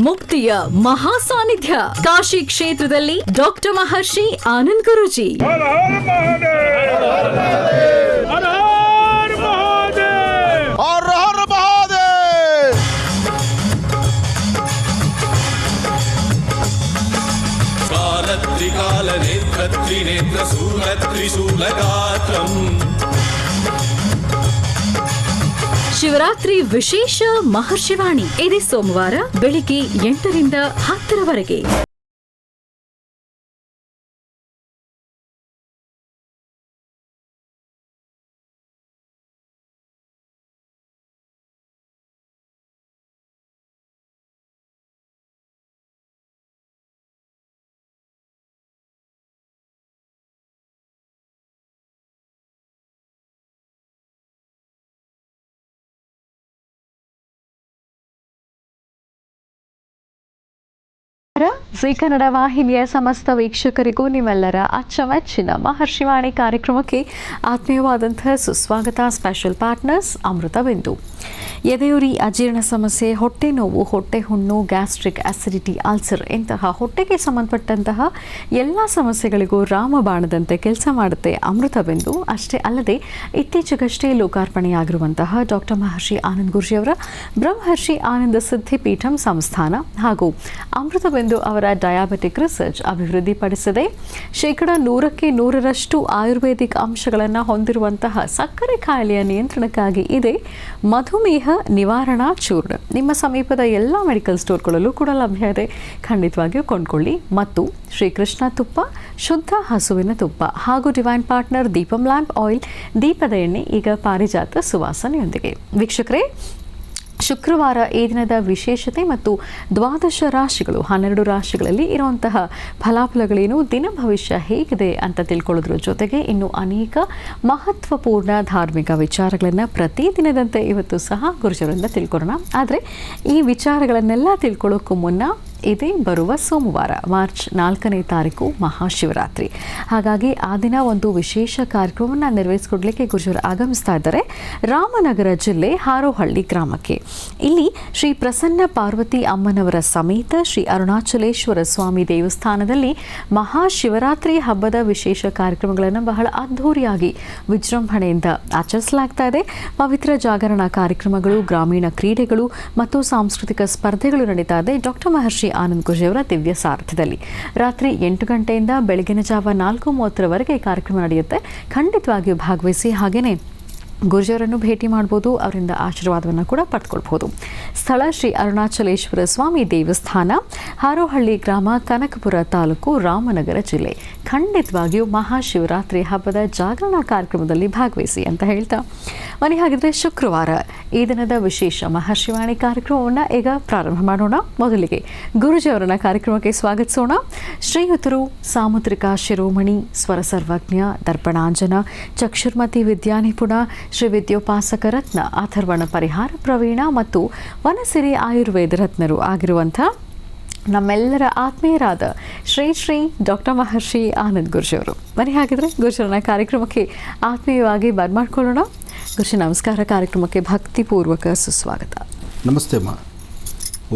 ಮುಕ್ತಿಯ ಮಹಾ ಸಾನ್ನಿಧ್ಯ ಕಾಶಿ ಕ್ಷೇತ್ರದಲ್ಲಿ ಡಾಕ್ಟರ್ ಮಹರ್ಷಿ ಆನಂದ್ ಗುರೂಜಿ. ಶಿವರಾತ್ರಿ ವಿಶೇಷ ಮಹರ್ಷಿವಾಣಿ ಇದೇ ಸೋಮವಾರ ಬೆಳಿಗ್ಗೆ 8ರಿಂದ 10ರವರೆಗೆ. ಜಿ ಕನ್ನಡ ವಾಹಿನಿಯ ಸಮಸ್ತ ವೀಕ್ಷಕರಿಗೂ ನಿಮ್ಮೆಲ್ಲರ ಅಚ್ಚುಮೆಚ್ಚಿನ ಮಹರ್ಷಿವಾಣಿ ಕಾರ್ಯಕ್ರಮಕ್ಕೆ ಆತ್ಮೀಯವಾದಂತಹ ಸುಸ್ವಾಗತ. ಸ್ಪೆಷಲ್ ಪಾರ್ಟ್ನರ್ಸ್ ಅಮೃತ ಬಿಂದು. ಎದೆಯುರಿ, ಅಜೀರ್ಣ ಸಮಸ್ಯೆ, ಹೊಟ್ಟೆ ನೋವು, ಹೊಟ್ಟೆ ಹುಣ್ಣು, ಗ್ಯಾಸ್ಟ್ರಿಕ್, ಅಸಿಡಿಟಿ, ಅಲ್ಸರ್ ಇಂತಹ ಹೊಟ್ಟೆಗೆ ಸಂಬಂಧಪಟ್ಟಂತಹ ಎಲ್ಲ ಸಮಸ್ಯೆಗಳಿಗೂ ರಾಮಬಾಣದಂತೆ ಕೆಲಸ ಮಾಡುತ್ತೆ ಅಮೃತ ಬಿಂದು. ಅಷ್ಟೇ ಅಲ್ಲದೆ ಇತ್ತೀಚೆಗಷ್ಟೇ ಲೋಕಾರ್ಪಣೆಯಾಗಿರುವಂತಹ ಡಾಕ್ಟರ್ ಮಹರ್ಷಿ ಆನಂದ್ ಗುರೂಜಿಯವರ ಬ್ರಹ್ಮರ್ಷಿ ಆನಂದ ಸಿದ್ಧಿಪೀಠಂ ಸಂಸ್ಥಾನ ಹಾಗೂ ಅಮೃತ ಬಿಂದು ಅವರ ಡಯಾಬಿಟಿಕ್ ರಿಸರ್ಚ್ ಅಭಿವೃದ್ಧಿಪಡಿಸಿದೆ. 100% ಆಯುರ್ವೇದಿಕ್ ಅಂಶಗಳನ್ನು ಹೊಂದಿರುವಂತಹ ಸಕ್ಕರೆ ಕಾಯಿಲೆಯ ನಿಯಂತ್ರಣಕ್ಕಾಗಿ ಇದೆ ಮಧುಮೇಹ ನಿವಾರಣಾ ಚೂರ್ಣ. ನಿಮ್ಮ ಸಮೀಪದ ಎಲ್ಲ ಮೆಡಿಕಲ್ ಸ್ಟೋರ್ಗಳಲ್ಲೂ ಕೂಡ ಲಭ್ಯ ಇದೆ, ಖಂಡಿತವಾಗಿಯೂ ಕೊಂಡ್ಕೊಳ್ಳಿ. ಮತ್ತು ಶ್ರೀಕೃಷ್ಣ ತುಪ್ಪ, ಶುದ್ಧ ಹಸುವಿನ ತುಪ್ಪ ಹಾಗೂ divine partner Deepam lamp oil, ದೀಪದ ಎಣ್ಣೆ ಈಗ ಪಾರಿಜಾತ ಸುವಾಸನೆಯೊಂದಿಗೆ. ವೀಕ್ಷಕರೇ, ಶುಕ್ರವಾರ ಈ ದಿನದ ವಿಶೇಷತೆ ಮತ್ತು 12 ರಾಶಿಗಳು 12 ರಾಶಿಗಳಲ್ಲಿ ಇರುವಂತಹ ಫಲಾಫಲಗಳೇನು, ದಿನ ಭವಿಷ್ಯ ಹೇಗಿದೆ ಅಂತ ತಿಳ್ಕೊಳ್ಳೋದ್ರ ಜೊತೆಗೆ ಇನ್ನು ಅನೇಕ ಮಹತ್ವಪೂರ್ಣ ಧಾರ್ಮಿಕ ವಿಚಾರಗಳನ್ನು ಪ್ರತಿದಿನದಂತೆ ಇವತ್ತು ಸಹ ಗುರುಜರಿಂದ ತಿಳ್ಕೊಳ್ಳೋಣ. ಆದರೆ ಈ ವಿಚಾರಗಳನ್ನೆಲ್ಲ ತಿಳ್ಕೊಳ್ಳೋಕ್ಕೂ ಮುನ್ನ ಇದೇ ಬರುವ ಸೋಮವಾರ ಮಾರ್ಚ್ 4ನೇ ತಾರೀಕು ಮಹಾಶಿವರಾತ್ರಿ. ಹಾಗಾಗಿ ಆ ದಿನ ಒಂದು ವಿಶೇಷ ಕಾರ್ಯಕ್ರಮವನ್ನು ನಿರ್ವಹಿಸಿಕೊಡ್ಲಿಕ್ಕೆ ಗುರುಜರು ಆಗಮಿಸ್ತಾ ಇದ್ದಾರೆ ರಾಮನಗರ ಜಿಲ್ಲೆ ಹಾರೋಹಳ್ಳಿ ಗ್ರಾಮಕ್ಕೆ. ಇಲ್ಲಿ ಶ್ರೀ ಪ್ರಸನ್ನ ಪಾರ್ವತಿ ಅಮ್ಮನವರ ಸಮೇತ ಶ್ರೀ ಅರುಣಾಚಲೇಶ್ವರ ಸ್ವಾಮಿ ದೇವಸ್ಥಾನದಲ್ಲಿ ಮಹಾಶಿವರಾತ್ರಿ ಹಬ್ಬದ ವಿಶೇಷ ಕಾರ್ಯಕ್ರಮಗಳನ್ನು ಬಹಳ ಅದ್ಧೂರಿಯಾಗಿ ವಿಜೃಂಭಣೆಯಿಂದ ಆಚರಿಸಲಾಗ್ತಾ ಇದೆ. ಪವಿತ್ರ ಜಾಗರಣಾ ಕಾರ್ಯಕ್ರಮಗಳು, ಗ್ರಾಮೀಣ ಕ್ರೀಡೆಗಳು ಮತ್ತು ಸಾಂಸ್ಕೃತಿಕ ಸ್ಪರ್ಧೆಗಳು ನಡೀತಾ ಇದೆ. ಡಾಕ್ಟರ್ ಮಹರ್ಷಿ ಆನಂದ್ ಗುರೂಜಿಯವರ ದಿವ್ಯ ಸಾರಥ್ಯದಲ್ಲಿ ರಾತ್ರಿ 8 ಗಂಟೆಯಿಂದ ಬೆಳಗಿನ ಜಾವ 4:30ರವರೆಗೆ ಕಾರ್ಯಕ್ರಮ ನಡೆಯುತ್ತೆ. ಖಂಡಿತವಾಗಿಯೂ ಭಾಗವಹಿಸಿ ಹಾಗೆಯೇ ಗುರುಜಿಯವರನ್ನು ಭೇಟಿ ಮಾಡ್ಬೋದು, ಅವರಿಂದ ಆಶೀರ್ವಾದವನ್ನು ಕೂಡ ಪಡೆದುಕೊಳ್ಬೋದು. ಸ್ಥಳ ಶ್ರೀ ಅರುಣಾಚಲೇಶ್ವರ ಸ್ವಾಮಿ ದೇವಸ್ಥಾನ, ಹಾರೋಹಳ್ಳಿ ಗ್ರಾಮ, ಕನಕಪುರ ತಾಲೂಕು, ರಾಮನಗರ ಜಿಲ್ಲೆ. ಖಂಡಿತವಾಗಿಯೂ ಮಹಾಶಿವರಾತ್ರಿ ಹಬ್ಬದ ಜಾಗರಣಾ ಕಾರ್ಯಕ್ರಮದಲ್ಲಿ ಭಾಗವಹಿಸಿ ಅಂತ ಹೇಳ್ತಾ ಮನೆ ಹಾಗಿದ್ರೆ ಶುಕ್ರವಾರ ಈ ದಿನದ ವಿಶೇಷ ಮಹರ್ಷಿವಾಣಿ ಕಾರ್ಯಕ್ರಮವನ್ನು ಈಗ ಪ್ರಾರಂಭ ಮಾಡೋಣ. ಮೊದಲಿಗೆ ಗುರುಜಿಯವರನ್ನ ಕಾರ್ಯಕ್ರಮಕ್ಕೆ ಸ್ವಾಗತಿಸೋಣ. ಶ್ರೀಯುತರು ಸಾಮುದ್ರಿಕ ಶಿರೋಮಣಿ, ಸ್ವರ ಸರ್ವಜ್ಞ, ದರ್ಪಣಾಂಜನ, ಚಕ್ಷುರ್ಮತಿ ವಿದ್ಯಾನಿಪುಣ, ಶ್ರೀ ವಿದ್ಯೋಪಾಸಕ ರತ್ನ, ಅಥರ್ವಣ ಪರಿಹಾರ ಪ್ರವೀಣ ಮತ್ತು ವನಸಿರಿ ಆಯುರ್ವೇದ ರತ್ನರು ಆಗಿರುವಂಥ ನಮ್ಮೆಲ್ಲರ ಆತ್ಮೀಯರಾದ ಶ್ರೀ ಡಾಕ್ಟರ್ ಮಹರ್ಷಿ ಆನಂದ್ ಗುರೂಜಿಯವರು. ಬನ್ನಿ ಹಾಗಿದ್ರೆ ಗುರುಜರನ್ನ ಕಾರ್ಯಕ್ರಮಕ್ಕೆ ಆತ್ಮೀಯವಾಗಿ ಬರ್ಮಾಡ್ಕೊಳ್ಳೋಣ. ಗುರುಜಿ ನಮಸ್ಕಾರ. ಕಾರ್ಯಕ್ರಮಕ್ಕೆ ಭಕ್ತಿಪೂರ್ವಕ ಸುಸ್ವಾಗತ. ನಮಸ್ತೆ ಅಮ್ಮ.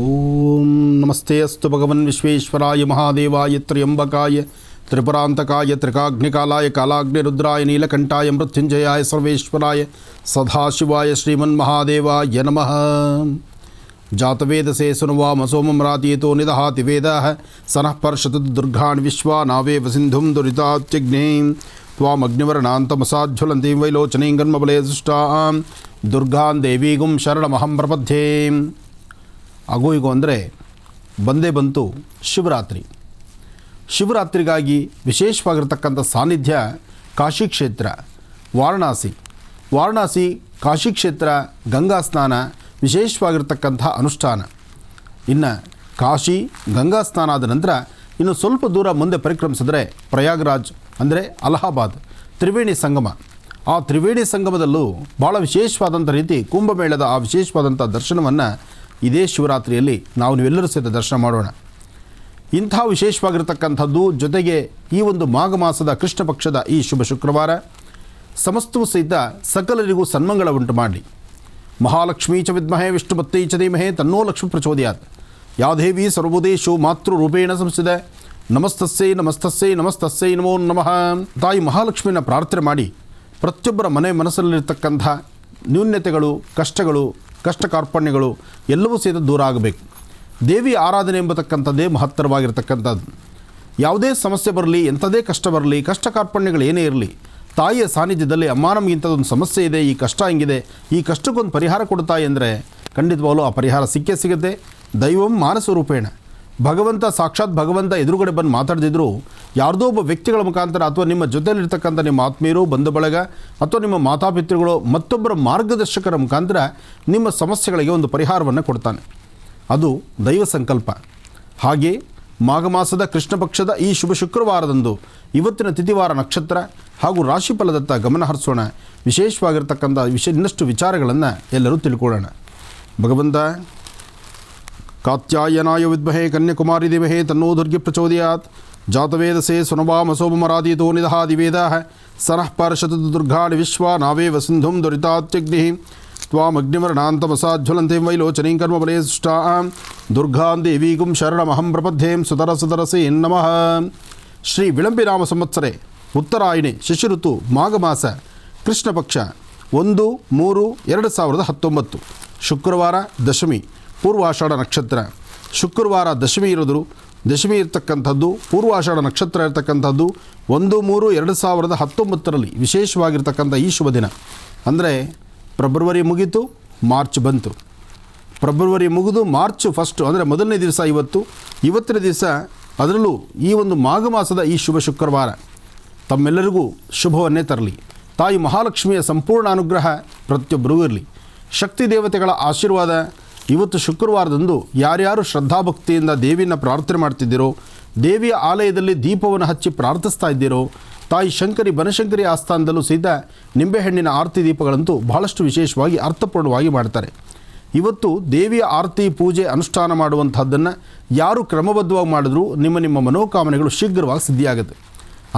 ಓಂ ನಮಸ್ತೆ ಅಸ್ತು ಭಗವನ್ ವಿಶ್ವೇಶ್ವರಾಯ ಮಹಾದೇವಾಯ ತ್ರ್ಯಂಬಕಾಯ ತ್ರಿಪುರಾಂತಕಾಯ ತ್ರಿಕಾಗ್ನಿಕಾಲಾಯ ಕಾಲಾಗ್ನಿರುದ್ರಾಯ ನೀಲಕಂಠಾಯ ಮೃತ್ಯುಂಜಯಾಯ ಸರ್ವೇಶ್ವರಾಯ ಸದಾಶಿವಾಯ ಶ್ರೀಮನ್ಮಹಾದೇವಾಯ ನಮಃ. ಜಾತವೇದಸೇ ಸುನುವಾಮ ಸೋಮಂ ರಾತೀತೋ ನಿದಹಾತಿ ವೇದಃ ಸನಃ ಪರ್ಷತು ದುರ್ಗಾಣಿ ವಿಶ್ವಾ ನಾವೇವ ಸಿಂಧುಂ ದುರಿತಾತ್ಯಗ್ನೇಂ ತ್ವಾಮಗ್ನಿವರ್ಣಾಂತಮಸಾಜ್ವಲಂತೀಂ ವೈಲೋಚನೀಂ ಗನ್ಮಬಲೇ ಸುಷ್ಟಾಂ ದುರ್ಗಾನ್ ದೇವೀಗುಂ ಶರಣಮಹಂ ಪ್ರಪದ್ಯೇ. ಆಗೋ ಈಗೋ ಅಂದರೆ ಬಂದೇ ಬಂತು ಶಿವರಾತ್ರಿ. ಶಿವರಾತ್ರಿಗಾಗಿ ವಿಶೇಷವಾಗಿರ್ತಕ್ಕಂಥ ಸಾನ್ನಿಧ್ಯ ಕಾಶಿ ಕ್ಷೇತ್ರ, ವಾರಣಾಸಿ ಕಾಶಿ ಕ್ಷೇತ್ರ, ಗಂಗಾ ಸ್ನಾನ, ವಿಶೇಷವಾಗಿರ್ತಕ್ಕಂಥ ಅನುಷ್ಠಾನ. ಇನ್ನು ಕಾಶಿ ಗಂಗಾ ಸ್ನಾನ ಆದ ನಂತರ ಇನ್ನು ಸ್ವಲ್ಪ ದೂರ ಮುಂದೆ ಪರಿಕ್ರಮಿಸಿದ್ರೆ ಪ್ರಯಾಗ್ರಾಜ್ ಅಂದರೆ ಅಲಹಾಬಾದ್ ತ್ರಿವೇಣಿ ಸಂಗಮ. ಆ ತ್ರಿವೇಣಿ ಸಂಗಮದಲ್ಲೂ ಭಾಳ ವಿಶೇಷವಾದಂಥ ರೀತಿ ಕುಂಭಮೇಳದ ಆ ವಿಶೇಷವಾದಂಥ ದರ್ಶನವನ್ನು ಇದೇ ಶಿವರಾತ್ರಿಯಲ್ಲಿ ನೀವೆಲ್ಲರೂ ಸಹಿತ ದರ್ಶನ ಮಾಡೋಣ. ಇಂಥ ವಿಶೇಷವಾಗಿರ್ತಕ್ಕಂಥದ್ದು ಜೊತೆಗೆ ಈ ಒಂದು ಮಾಘ ಮಾಸದ ಕೃಷ್ಣ ಪಕ್ಷದ ಈ ಶುಭ ಶುಕ್ರವಾರ ಸಮಸ್ತವೂ ಸಹಿತ ಸಕಲರಿಗೂ ಸನ್ಮಂಗಳ ಉಂಟು ಮಾಡಿ. ಮಹಾಲಕ್ಷ್ಮೀ ಚ ವಿದ್ಮಹೇ ವಿಷ್ಣುಪತ್ನಿ ಚ ಧೀಮಹಿ ತನ್ನೋ ಲಕ್ಷ್ಮೀ ಪ್ರಚೋದಯಾತ್. ಯಾ ದೇವಿ ಸರ್ವಭೂತೇಷು ಮಾತೃರೂಪೇಣ ಸಂಸ್ಥಿತೆ ನಮಸ್ತಸ್ಸೈ ನಮಸ್ತಸ್ಸೈ ನಮಸ್ತಸ್ಸೈ ನಮೋ ನಮಃ. ತಾಯಿ ಮಹಾಲಕ್ಷ್ಮಿನ ಪ್ರಾರ್ಥನೆ ಮಾಡಿ ಪ್ರತಿಯೊಬ್ಬರ ಮನಸ್ಸಲ್ಲಿರ್ತಕ್ಕಂಥ ನ್ಯೂನ್ಯತೆಗಳು, ಕಷ್ಟಗಳು, ಕಷ್ಟ ಕಾರ್ಪಣ್ಯಗಳು ಎಲ್ಲವೂ ಸಹಿತ ದೂರ ಆಗಬೇಕು. ದೇವಿ ಆರಾಧನೆ ಎಂಬತಕ್ಕಂಥದ್ದೇ ಮಹತ್ತರವಾಗಿರ್ತಕ್ಕಂಥದ್ದು. ಯಾವುದೇ ಸಮಸ್ಯೆ ಬರಲಿ, ಎಂಥದೇ ಕಷ್ಟ ಬರಲಿ, ಕಷ್ಟ ಕಾರ್ಪಣ್ಯಗಳು ಏನೇ ಇರಲಿ, ತಾಯಿಯ ಸಾನ್ನಿಧ್ಯದಲ್ಲಿ ಅಮ್ಮ ನಮಗೆ ಇಂಥದ್ದೊಂದು ಸಮಸ್ಯೆ ಇದೆ, ಈ ಕಷ್ಟ ಹಿಂಗಿದೆ, ಈ ಕಷ್ಟಕ್ಕೊಂದು ಪರಿಹಾರ ಕೊಡ್ತಾಯಿ ಅಂದರೆ ಖಂಡಿತವಾಗಲೂ ಆ ಪರಿಹಾರ ಸಿಕ್ಕೇ ಸಿಗುತ್ತೆ. ದೈವಂ ಮಾನಸ ರೂಪೇಣ, ಭಗವಂತ ಸಾಕ್ಷಾತ್ ಭಗವಂತ ಎದುರುಗಡೆ ಬಂದು ಮಾತಾಡ್ದಿದ್ರು ಯಾರ್ದೋ ಒಬ್ಬ ವ್ಯಕ್ತಿಗಳ ಮುಖಾಂತರ ಅಥವಾ ನಿಮ್ಮ ಜೊತೆಯಲ್ಲಿರ್ತಕ್ಕಂಥ ನಿಮ್ಮ ಆತ್ಮೀಯರು, ಬಂಧು ಬಳಗ ಅಥವಾ ನಿಮ್ಮ ಮಾತಾಪಿತೃಗಳು ಮತ್ತೊಬ್ಬರ ಮಾರ್ಗದರ್ಶಕರ ಮುಖಾಂತರ ನಿಮ್ಮ ಸಮಸ್ಯೆಗಳಿಗೆ ಒಂದು ಪರಿಹಾರವನ್ನು ಕೊಡ್ತಾನೆ. ಅದು ದೈವ ಸಂಕಲ್ಪ. ಹಾಗೆ ಮಾಘ ಮಾಸದ ಕೃಷ್ಣ ಪಕ್ಷದ ಈ ಶುಭ ಶುಕ್ರವಾರದಂದು ಇವತ್ತಿನ ತಿಥಿವಾರ ನಕ್ಷತ್ರ ಹಾಗೂ ರಾಶಿಫಲದತ್ತ ಗಮನ ಹರಿಸೋಣ. ವಿಶೇಷವಾಗಿರ್ತಕ್ಕಂಥ ಇನ್ನಷ್ಟು ವಿಚಾರಗಳನ್ನು ಎಲ್ಲರೂ ತಿಳ್ಕೊಳ್ಳೋಣ. ಭಗವಂತ ಕಾತ್ಯಾಯನಾಯ ವಿದ್ಮಹೇ ಕನ್ಯಾಕುಮಾರಿ ಧೀಮಹಿ ತನ್ನೋ ದುರ್ಗೆ ಪ್ರಚೋದಯಾತ್. ಜಾತವೇದಸೇ ಸುನವಾಮಸೋಮರಾದೀತೋ ನಿದಹಾದಿವೇದಾಃ ಸನಃ ಪಾರ್ಷದ ದುರ್ಗಾಣಿ ವಿಶ್ವಾ ನಾವೇವ ಸಿಂಧುಂ ದುರಿತಾತ್ಯಗ್ನಿಃ ತ್ವಾಮಗ್ನಿವರ್ಣಾಂತಮಸಾಜ್ವಲಂತೆ ವೈಲೋಚನೀಂ ಕರ್ಮಬಲೇ ಸೃಷ್ಟಾಂ ದುರ್ಗಾಂ ದೇವೀಗುಂ ಶರಣಮಹಂ ಪ್ರಪದ್ಯೇಂ ಸುತರಸೇ ನಮಃ. ಶ್ರೀ ವಿಳಂಬಿನಾಮ ಸಂವತ್ಸರೆ ಉತ್ತರಾಯಣಿ ಶಿಶಿಋತು ಮಾಘ ಮಾಸ ಕೃಷ್ಣ ಪಕ್ಷ 1-3-2019 ಶುಕ್ರವಾರ ದಶಮಿ, ಪೂರ್ವಾಷಾಢ ನಕ್ಷತ್ರ. ಶುಕ್ರವಾರ ದಶಮಿ ಇರೋದು, ದಶಮಿ ಇರ್ತಕ್ಕಂಥದ್ದು ಪೂರ್ವಾಷಾಢ ನಕ್ಷತ್ರ ಇರ್ತಕ್ಕಂಥದ್ದು 1-3-2019 ವಿಶೇಷವಾಗಿರ್ತಕ್ಕಂಥ ಈ ಶುಭ ದಿನ. ಅಂದರೆ ಫೆಬ್ರವರಿ ಮುಗೀತು, ಮಾರ್ಚ್ ಬಂತು. ಫೆಬ್ರವರಿ ಮುಗಿದು ಮಾರ್ಚ್ ಫಸ್ಟು ಅಂದರೆ ಮೊದಲನೇ ದಿವಸ ಇವತ್ತಿನ ದಿವಸ, ಅದರಲ್ಲೂ ಈ ಒಂದು ಮಾಘ ಮಾಸದ ಈ ಶುಭ ಶುಕ್ರವಾರ ತಮ್ಮೆಲ್ಲರಿಗೂ ಶುಭವನ್ನೇ ತರಲಿ. ತಾಯಿ ಮಹಾಲಕ್ಷ್ಮಿಯ ಸಂಪೂರ್ಣ ಅನುಗ್ರಹ ಪ್ರತಿಯೊಬ್ಬರಿಗೂ ಇರಲಿ. ಶಕ್ತಿ ದೇವತೆಗಳ ಆಶೀರ್ವಾದ ಇವತ್ತು ಶುಕ್ರವಾರದಂದು ಯಾರ್ಯಾರು ಶ್ರದ್ಧಾಭಕ್ತಿಯಿಂದ ದೇವಿಯನ್ನು ಪ್ರಾರ್ಥನೆ ಮಾಡ್ತಿದ್ದೀರೋ, ದೇವಿಯ ಆಲಯದಲ್ಲಿ ದೀಪವನ್ನು ಹಚ್ಚಿ ಪ್ರಾರ್ಥಿಸ್ತಾ ಇದ್ದೀರೋ, ತಾಯಿ ಶಂಕರಿ ಬನಶಂಕರಿ ಆಸ್ಥಾನದಲ್ಲೂ ಸಹಿತ ನಿಂಬೆಹಣ್ಣಿನ ಆರತಿ ದೀಪಗಳಂತೂ ಬಹಳಷ್ಟು ವಿಶೇಷವಾಗಿ ಅರ್ಥಪೂರ್ಣವಾಗಿ ಮಾಡ್ತಾರೆ. ಇವತ್ತು ದೇವಿಯ ಆರತಿ ಪೂಜೆ ಅನುಷ್ಠಾನ ಮಾಡುವಂತಹದ್ದನ್ನು ಯಾರು ಕ್ರಮಬದ್ಧವಾಗಿ ಮಾಡಿದ್ರೂ ನಿಮ್ಮ ಮನೋಕಾಮನೆಗಳು ಶೀಘ್ರವಾಗಿ ಸಿದ್ಧಿಯಾಗುತ್ತೆ.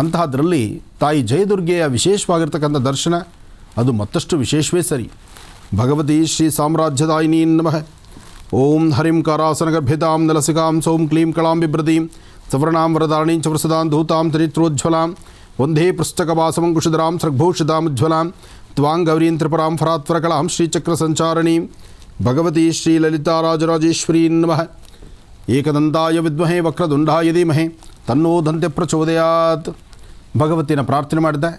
ಅಂತಹದ್ರಲ್ಲಿ ತಾಯಿ ಜಯದುರ್ಗೆಯ ವಿಶೇಷವಾಗಿರ್ತಕ್ಕಂಥ ದರ್ಶನ ಅದು ಮತ್ತಷ್ಟು ವಿಶೇಷವೇ ಸರಿ. ಭಗವತಿ ಶ್ರೀ ಸಾಮ್ರಾಜ್ಯದಾಯಿನಿ ನಮಃ. ಓಂ ಹರಿಂ ಕಾರಾಸನಗರ್ಭಿತಾಂ ನಲಸಿಕಾಂ ಸೌಂ ಕ್ಲೀಂ ಕಳಾಂ ಬಿಭ್ರತೀಂ ಸವರ್ಣಾಂ ವರದಾರಣೀಂ ಚ ವೃಸದಾಂ ಧೂತಾಂ ಚರಿತ್ರೋಜ್ವಲಾಂ ವಂದೇ ಪುಸ್ತಕವಾಸಮಂಕುಶಧರಾಂ ಸೃಗ್ಭೂಷಿತಾಮುಜ್ವಲಾಂ ತ್ವಾಂ ಗೌರೀಂ ತ್ರಿಪುರಾಂ ಫರಾತ್ವರಕಳಾಂ ಶ್ರೀಚಕ್ರ ಸಂಚಾರಣೀಂ ಭಗವತಿ ಶ್ರೀ ಲಲಿತಾರಾಜರಾಜೇಶ್ವರೀ ನಮಃ. ಏಕದಂತಾಯ ವಿದ್ಮಹೇ ವಕ್ರದುಂಡಾಯ ಧೀಮಹಿ ತನ್ನೋ ದಂತೆ ಪ್ರಚೋದಯಾತ್. ಭಗವತಿನ ಪ್ರಾರ್ಥನೆ ಮಾಡಿದೆ.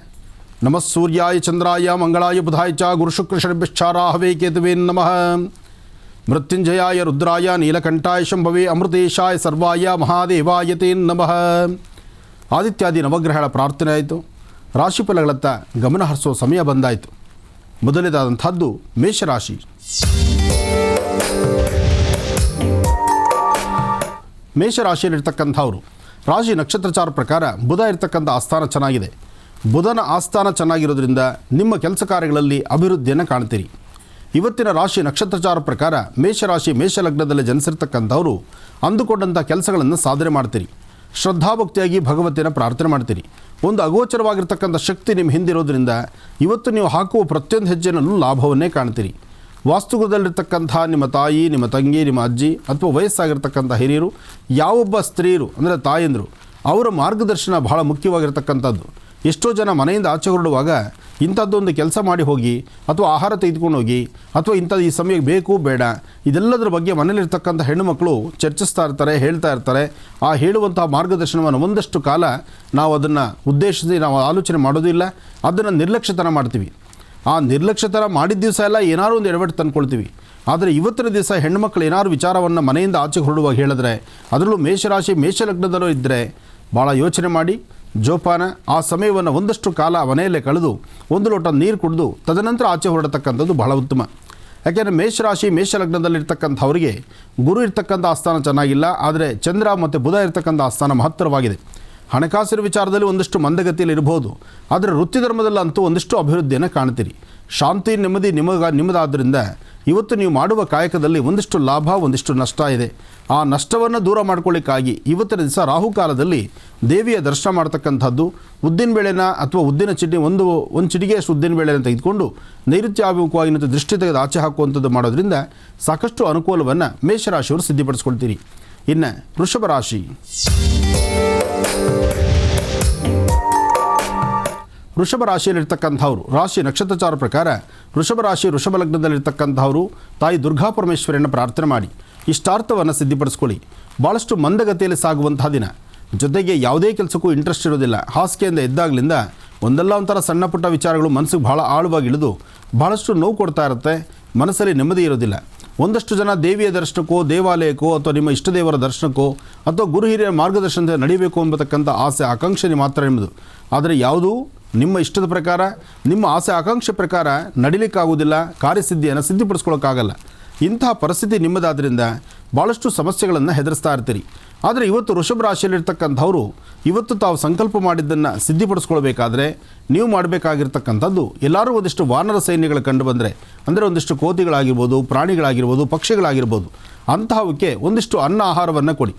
ನಮಃ ಸೂರ್ಯಾಯ ಚಂದ್ರಾಯ ಮಂಗಳಾಯ ಬುಧಾಯ ಚ ಗುರುಶುಕ್ರಶನಿಭ್ಯಶ್ಚಾರಾಹವೇ ಕೇತುವೇ ನಮಃ. ಮೃತ್ಯುಂಜಯಾಯ ರುದ್ರಾಯ ನೀಲಕಂಠಾಯ ಶಂಭವೇ ಅಮೃತೇಶಾಯ ಸರ್ವಾಯ ಮಹಾದೇವಾಯ ತೇ ನಮಃ. ಆದಿತ್ಯಾದಿ ನವಗ್ರಹಗಳ ಪ್ರಾರ್ಥನೆ ಆಯಿತು. ರಾಶಿಫಲಗಳತ್ತ ಗಮನ ಹರಿಸೋ ಸಮಯ ಬಂದಾಯಿತು. ಮೊದಲನೇದಾದಂಥದ್ದು ಮೇಷರಾಶಿ. ಮೇಷರಾಶಿಯಲ್ಲಿರ್ತಕ್ಕಂಥವರು ರಾಶಿ ನಕ್ಷತ್ರಚಾರ ಪ್ರಕಾರ ಬುಧ ಇರ್ತಕ್ಕಂಥ ಆಸ್ಥಾನ ಚೆನ್ನಾಗಿದೆ. ಬುಧನ ಆಸ್ಥಾನ ಚೆನ್ನಾಗಿರೋದ್ರಿಂದ ನಿಮ್ಮ ಕೆಲಸ ಕಾರ್ಯಗಳಲ್ಲಿ ಅಭಿವೃದ್ಧಿಯನ್ನು ಕಾಣ್ತೀರಿ. ಇವತ್ತಿನ ರಾಶಿ ನಕ್ಷತ್ರಚಾರ ಪ್ರಕಾರ ಮೇಷರಾಶಿ ಮೇಷಲಗ್ನದಲ್ಲಿ ಜನಿಸಿರ್ತಕ್ಕಂಥವರು ಅಂದುಕೊಂಡಂಥ ಕೆಲಸಗಳನ್ನು ಸಾಧನೆ ಮಾಡ್ತೀರಿ. ಶ್ರದ್ಧಾಭಕ್ತಿಯಾಗಿ ಭಗವತಿನ ಪ್ರಾರ್ಥನೆ ಮಾಡ್ತೀರಿ. ಒಂದು ಅಗೋಚರವಾಗಿರ್ತಕ್ಕಂಥ ಶಕ್ತಿ ನಿಮ್ಮ ಹಿಂದಿರೋದ್ರಿಂದ ಇವತ್ತು ನೀವು ಹಾಕುವ ಪ್ರತಿಯೊಂದು ಹೆಜ್ಜೆನಲ್ಲೂ ಲಾಭವನ್ನೇ ಕಾಣ್ತೀರಿ. ವಾಸ್ತುಗದಲ್ಲಿರ್ತಕ್ಕಂಥ ನಿಮ್ಮ ತಾಯಿ, ನಿಮ್ಮ ತಂಗಿ, ನಿಮ್ಮ ಅಜ್ಜಿ ಅಥವಾ ವಯಸ್ಸಾಗಿರ್ತಕ್ಕಂಥ ಹಿರಿಯರು, ಯಾವೊಬ್ಬ ಸ್ತ್ರೀಯರು ಅಂದರೆ ತಾಯಂದರು, ಅವರ ಮಾರ್ಗದರ್ಶನ ಬಹಳ ಮುಖ್ಯವಾಗಿರ್ತಕ್ಕಂಥದ್ದು. ಎಷ್ಟೋ ಜನ ಮನೆಯಿಂದ ಆಚೆ ಹೊರಡುವಾಗ ಇಂಥದ್ದೊಂದು ಕೆಲಸ ಮಾಡಿ ಹೋಗಿ ಅಥವಾ ಆಹಾರ ತೆಗೆದುಕೊಂಡು ಹೋಗಿ ಅಥವಾ ಇಂಥದ್ದು ಈ ಸಮಯಕ್ಕೆ ಬೇಕು ಬೇಡ ಇದೆಲ್ಲದರ ಬಗ್ಗೆ ಮನೇಲಿರ್ತಕ್ಕಂಥ ಹೆಣ್ಣುಮಕ್ಕಳು ಚರ್ಚಿಸ್ತಾ ಇರ್ತಾರೆ, ಹೇಳ್ತಾ ಇರ್ತಾರೆ. ಆ ಹೇಳುವಂಥ ಮಾರ್ಗದರ್ಶನವನ್ನು ಒಂದಷ್ಟು ಕಾಲ ನಾವು ಅದನ್ನು ಉದ್ದೇಶಿಸಿ ನಾವು ಆಲೋಚನೆ ಮಾಡೋದಿಲ್ಲ, ಅದನ್ನು ನಿರ್ಲಕ್ಷ್ಯತನ ಮಾಡ್ತೀವಿ. ಆ ನಿರ್ಲಕ್ಷ್ಯತನ ಮಾಡಿದ ದಿವಸ ಎಲ್ಲ ಏನಾದ್ರು ಒಂದು ಎಡವಟ್ಟು ತಂದ್ಕೊಳ್ತೀವಿ. ಆದರೆ ಇವತ್ತಿನ ದಿವಸ ಹೆಣ್ಣುಮಕ್ಕಳು ಏನಾದ್ರು ವಿಚಾರವನ್ನು ಮನೆಯಿಂದ ಆಚೆ ಹೊರಡುವಾಗ ಹೇಳಿದ್ರೆ, ಅದರಲ್ಲೂ ಮೇಷರಾಶಿ ಮೇಷಲಗ್ನದಲ್ಲೂ ಇದ್ದರೆ ಭಾಳ ಯೋಚನೆ ಮಾಡಿ ಜೋಪಾನ ಆ ಸಮಯವನ್ನು ಒಂದಷ್ಟು ಕಾಲ ಮನೆಯಲ್ಲೇ ಕಳೆದು ಒಂದು ಲೋಟ ನೀರು ಕುಡಿದು ತದನಂತರ ಆಚೆ ಹೊರಡತಕ್ಕಂಥದ್ದು ಬಹಳ ಉತ್ತಮ. ಯಾಕೆಂದರೆ ಮೇಷರಾಶಿ ಮೇಷಲಗ್ನದಲ್ಲಿರ್ತಕ್ಕಂಥವರಿಗೆ ಗುರು ಇರ್ತಕ್ಕಂಥ ಆಸ್ಥಾನ ಚೆನ್ನಾಗಿಲ್ಲ, ಆದರೆ ಚಂದ್ರ ಮತ್ತು ಬುಧ ಇರ್ತಕ್ಕಂಥ ಆಸ್ಥಾನ ಮಹತ್ತರವಾಗಿದೆ. ಹಣಕಾಸಿನ ವಿಚಾರದಲ್ಲಿ ಒಂದಿಷ್ಟು ಮಂದಗತಿಯಲ್ಲಿ ಇರಬಹುದು, ಆದರೆ ವೃತ್ತಿ ಧರ್ಮದಲ್ಲಂತೂ ಒಂದಿಷ್ಟು ಅಭಿವೃದ್ಧಿಯನ್ನು ಕಾಣ್ತೀರಿ. ಶಾಂತಿ ನೆಮ್ಮದಿ ನಿಮ್ಮದಾದ್ದರಿಂದ ಇವತ್ತು ನೀವು ಮಾಡುವ ಕಾಯಕದಲ್ಲಿ ಒಂದಿಷ್ಟು ಲಾಭ ಒಂದಿಷ್ಟು ನಷ್ಟ ಇದೆ. ಆ ನಷ್ಟವನ್ನು ದೂರ ಮಾಡ್ಕೊಳ್ಳಿಕ್ಕಾಗಿ ಇವತ್ತಿನ ದಿವಸ ರಾಹುಕಾಲದಲ್ಲಿ ದೇವಿಯ ದರ್ಶನ ಮಾಡ್ತಕ್ಕಂಥದ್ದು, ಉದ್ದಿನಬೇಳೆನ ಅಥವಾ ಉದ್ದಿನ ಚಿಡಿ ಒಂದು ಚಿಟಿಗೆಯಷ್ಟು ಉದ್ದಿನಬೇಳೆನ ತೆಗೆದುಕೊಂಡು ನೈಋತ್ಯಾಭಿಮುಖವಾಗಿ ದೃಷ್ಟಿ ತೆಗೆದು ಆಚೆ ಹಾಕುವಂಥದ್ದು ಮಾಡೋದ್ರಿಂದ ಸಾಕಷ್ಟು ಅನುಕೂಲವನ್ನು ಮೇಷರಾಶಿಯವರು ಸಿದ್ಧಪಡಿಸ್ಕೊಳ್ತೀರಿ. ಇನ್ನು ವೃಷಭ ರಾಶಿ. ವೃಷಭ ರಾಶಿಯಲ್ಲಿರ್ತಕ್ಕಂಥವ್ರು, ರಾಶಿ ನಕ್ಷತ್ರಚಾರ ಪ್ರಕಾರ ವೃಷಭ ರಾಶಿ ವೃಷಭ ಲಗ್ನದಲ್ಲಿರ್ತಕ್ಕಂಥವರು ತಾಯಿ ದುರ್ಗಾ ಪರಮೇಶ್ವರಿಯನ್ನು ಪ್ರಾರ್ಥನೆ ಮಾಡಿ ಇಷ್ಟಾರ್ಥವನ್ನು ಸಿದ್ಧಪಡಿಸ್ಕೊಳ್ಳಿ. ಭಾಳಷ್ಟು ಮಂದಗತಿಯಲ್ಲಿ ಸಾಗುವಂತಹ ದಿನ. ಜೊತೆಗೆ ಯಾವುದೇ ಕೆಲಸಕ್ಕೂ ಇಂಟ್ರೆಸ್ಟ್ ಇರೋದಿಲ್ಲ. ಹಾಸಿಗೆಯಿಂದ ಎದ್ದಾಗಲಿಂದ ಒಂದಲ್ಲ ಒಂಥರ ಸಣ್ಣ ಪುಟ್ಟ ವಿಚಾರಗಳು ಮನಸ್ಸಿಗೆ ಭಾಳ ಆಳವಾಗಿ ಇಳಿದು ಭಾಳಷ್ಟು ನೋವು ಕೊಡ್ತಾ ಇರುತ್ತೆ. ಮನಸ್ಸಲ್ಲಿ ನೆಮ್ಮದಿ ಇರೋದಿಲ್ಲ. ಒಂದಷ್ಟು ಜನ ದೇವಿಯ ದರ್ಶನಕ್ಕೋ, ದೇವಾಲಯಕ್ಕೋ ಅಥವಾ ನಿಮ್ಮ ಇಷ್ಟದೇವರ ದರ್ಶನಕ್ಕೋ ಅಥವಾ ಗುರು ಹಿರಿಯರ ಮಾರ್ಗದರ್ಶನದಿಂದ ನಡೀಬೇಕು ಎಂಬತಕ್ಕಂಥ ಆಸೆ ಆಕಾಂಕ್ಷೆ ಮಾತ್ರ ನಿಮ್ಮದು. ಆದರೆ ಯಾವುದೂ ನಿಮ್ಮ ಇಷ್ಟದ ಪ್ರಕಾರ, ನಿಮ್ಮ ಆಸೆ ಆಕಾಂಕ್ಷೆ ಪ್ರಕಾರ ನಡಿಲಿಕ್ಕಾಗೋದಿಲ್ಲ, ಕಾರ್ಯಸಿದ್ಧಿಯನ್ನು ಸಿದ್ಧಪಡಿಸ್ಕೊಳ್ಳೋಕ್ಕಾಗಲ್ಲ. ಇಂತಹ ಪರಿಸ್ಥಿತಿ ನಿಮ್ಮದಾದ್ದರಿಂದ ಭಾಳಷ್ಟು ಸಮಸ್ಯೆಗಳನ್ನು ಹೆದರಿಸ್ತಾ ಇರ್ತೀರಿ. ಆದರೆ ಇವತ್ತು ವೃಷಭ ರಾಶಿಯಲ್ಲಿರ್ತಕ್ಕಂಥವರು ಇವತ್ತು ತಾವು ಸಂಕಲ್ಪ ಮಾಡಿದ್ದನ್ನು ಸಿದ್ಧಪಡಿಸ್ಕೊಳ್ಬೇಕಾದ್ರೆ ನೀವು ಮಾಡಬೇಕಾಗಿರ್ತಕ್ಕಂಥದ್ದು, ಎಲ್ಲರೂ ಒಂದಿಷ್ಟು ವಾನರ ಸೈನ್ಯಗಳು ಕಂಡು ಬಂದರೆ, ಅಂದರೆ ಒಂದಿಷ್ಟು ಕೋತಿಗಳಾಗಿರ್ಬೋದು, ಪ್ರಾಣಿಗಳಾಗಿರ್ಬೋದು, ಪಕ್ಷಿಗಳಾಗಿರ್ಬೋದು, ಅಂತಹವಕ್ಕೆ ಒಂದಿಷ್ಟು ಅನ್ನ ಆಹಾರವನ್ನು ಕೊಡಿ.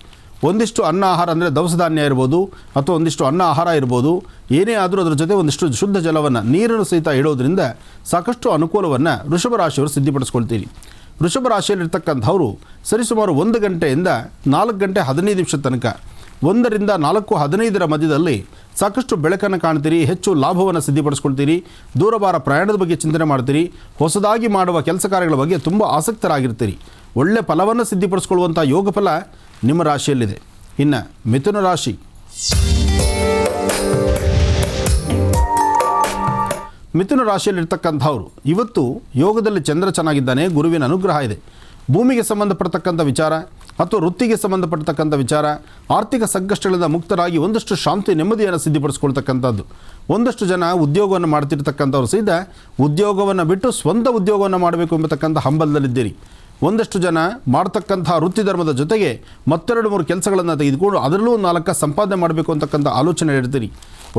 ಒಂದಿಷ್ಟು ಅನ್ನ ಆಹಾರ ಅಂದರೆ ದವಸ ಧಾನ್ಯ ಇರ್ಬೋದು ಅಥವಾ ಒಂದಿಷ್ಟು ಅನ್ನ ಆಹಾರ ಇರ್ಬೋದು, ಏನೇ ಆದರೂ ಅದರ ಜೊತೆ ಒಂದಿಷ್ಟು ಶುದ್ಧ ಜಲವನ್ನು, ನೀರನ್ನು ಸಹಿತ ಇಡೋದ್ರಿಂದ ಸಾಕಷ್ಟು ಅನುಕೂಲವನ್ನು ವೃಷಭ ರಾಶಿಯವರು ಸಿದ್ಧಪಡಿಸ್ಕೊಳ್ತೀರಿ. ವೃಷಭ ರಾಶಿಯಲ್ಲಿರ್ತಕ್ಕಂಥವರು ಸರಿಸುಮಾರು 1 ಗಂಟೆಯಿಂದ 4 ಗಂಟೆ 15 ನಿಮಿಷ ತನಕ, 1 ರಿಂದ 4:15 ಮಧ್ಯದಲ್ಲಿ ಸಾಕಷ್ಟು ಬೆಳಕನ್ನು ಕಾಣ್ತೀರಿ. ಹೆಚ್ಚು ಲಾಭವನ್ನು ಸಿದ್ಧಪಡಿಸ್ಕೊಳ್ತೀರಿ. ದೂರಭಾರ ಪ್ರಯಾಣದ ಬಗ್ಗೆ ಚಿಂತನೆ ಮಾಡ್ತೀರಿ. ಹೊಸದಾಗಿ ಮಾಡುವ ಕೆಲಸ ಕಾರ್ಯಗಳ ಬಗ್ಗೆ ತುಂಬ ಆಸಕ್ತರಾಗಿರ್ತೀರಿ. ಒಳ್ಳೆ ಫಲವನ್ನು ಸಿದ್ಧಪಡಿಸ್ಕೊಳ್ಳುವಂಥ ಯೋಗ ಫಲ ನಿಮ್ಮ ರಾಶಿಯಲ್ಲಿದೆ. ಇನ್ನು ಮಿಥುನ ರಾಶಿ. ಮಿಥುನ ರಾಶಿಯಲ್ಲಿರ್ತಕ್ಕಂಥವ್ರು ಇವತ್ತು ಯೋಗದಲ್ಲಿ ಚಂದ್ರ ಚೆನ್ನಾಗಿದ್ದಾನೆ, ಗುರುವಿನ ಅನುಗ್ರಹ ಇದೆ. ಭೂಮಿಗೆ ಸಂಬಂಧಪಡ್ತಕ್ಕಂಥ ವಿಚಾರ ಅಥವಾ ವೃತ್ತಿಗೆ ಸಂಬಂಧಪಡ್ತಕ್ಕಂಥ ವಿಚಾರ, ಆರ್ಥಿಕ ಸಂಕಷ್ಟಗಳಿಂದ ಮುಕ್ತರಾಗಿ ಒಂದಷ್ಟು ಶಾಂತಿ ನೆಮ್ಮದಿಯನ್ನು ಸಿದ್ಧಪಡಿಸ್ಕೊಳ್ತಕ್ಕಂಥದ್ದು. ಒಂದಷ್ಟು ಜನ ಉದ್ಯೋಗವನ್ನು ಮಾಡ್ತಿರ್ತಕ್ಕಂಥವ್ರು ಸಹಿತ ಉದ್ಯೋಗವನ್ನು ಬಿಟ್ಟು ಸ್ವಂತ ಉದ್ಯೋಗವನ್ನು ಮಾಡಬೇಕು ಎಂಬತಕ್ಕಂಥ ಹಂಬಲದಲ್ಲಿದ್ದೀರಿ. ಒಂದಷ್ಟು ಜನ ಮಾಡ್ತಕ್ಕಂಥ ವೃತ್ತಿ ಧರ್ಮದ ಜೊತೆಗೆ ಮತ್ತೆರಡು 3 ಕೆಲಸಗಳನ್ನು ತೆಗೆದುಕೊಂಡು ಅದರಲ್ಲೂ 4 ಸಂಪಾದನೆ ಮಾಡಬೇಕು ಅಂತಕ್ಕಂಥ ಆಲೋಚನೆ ಇಡ್ತೀರಿ.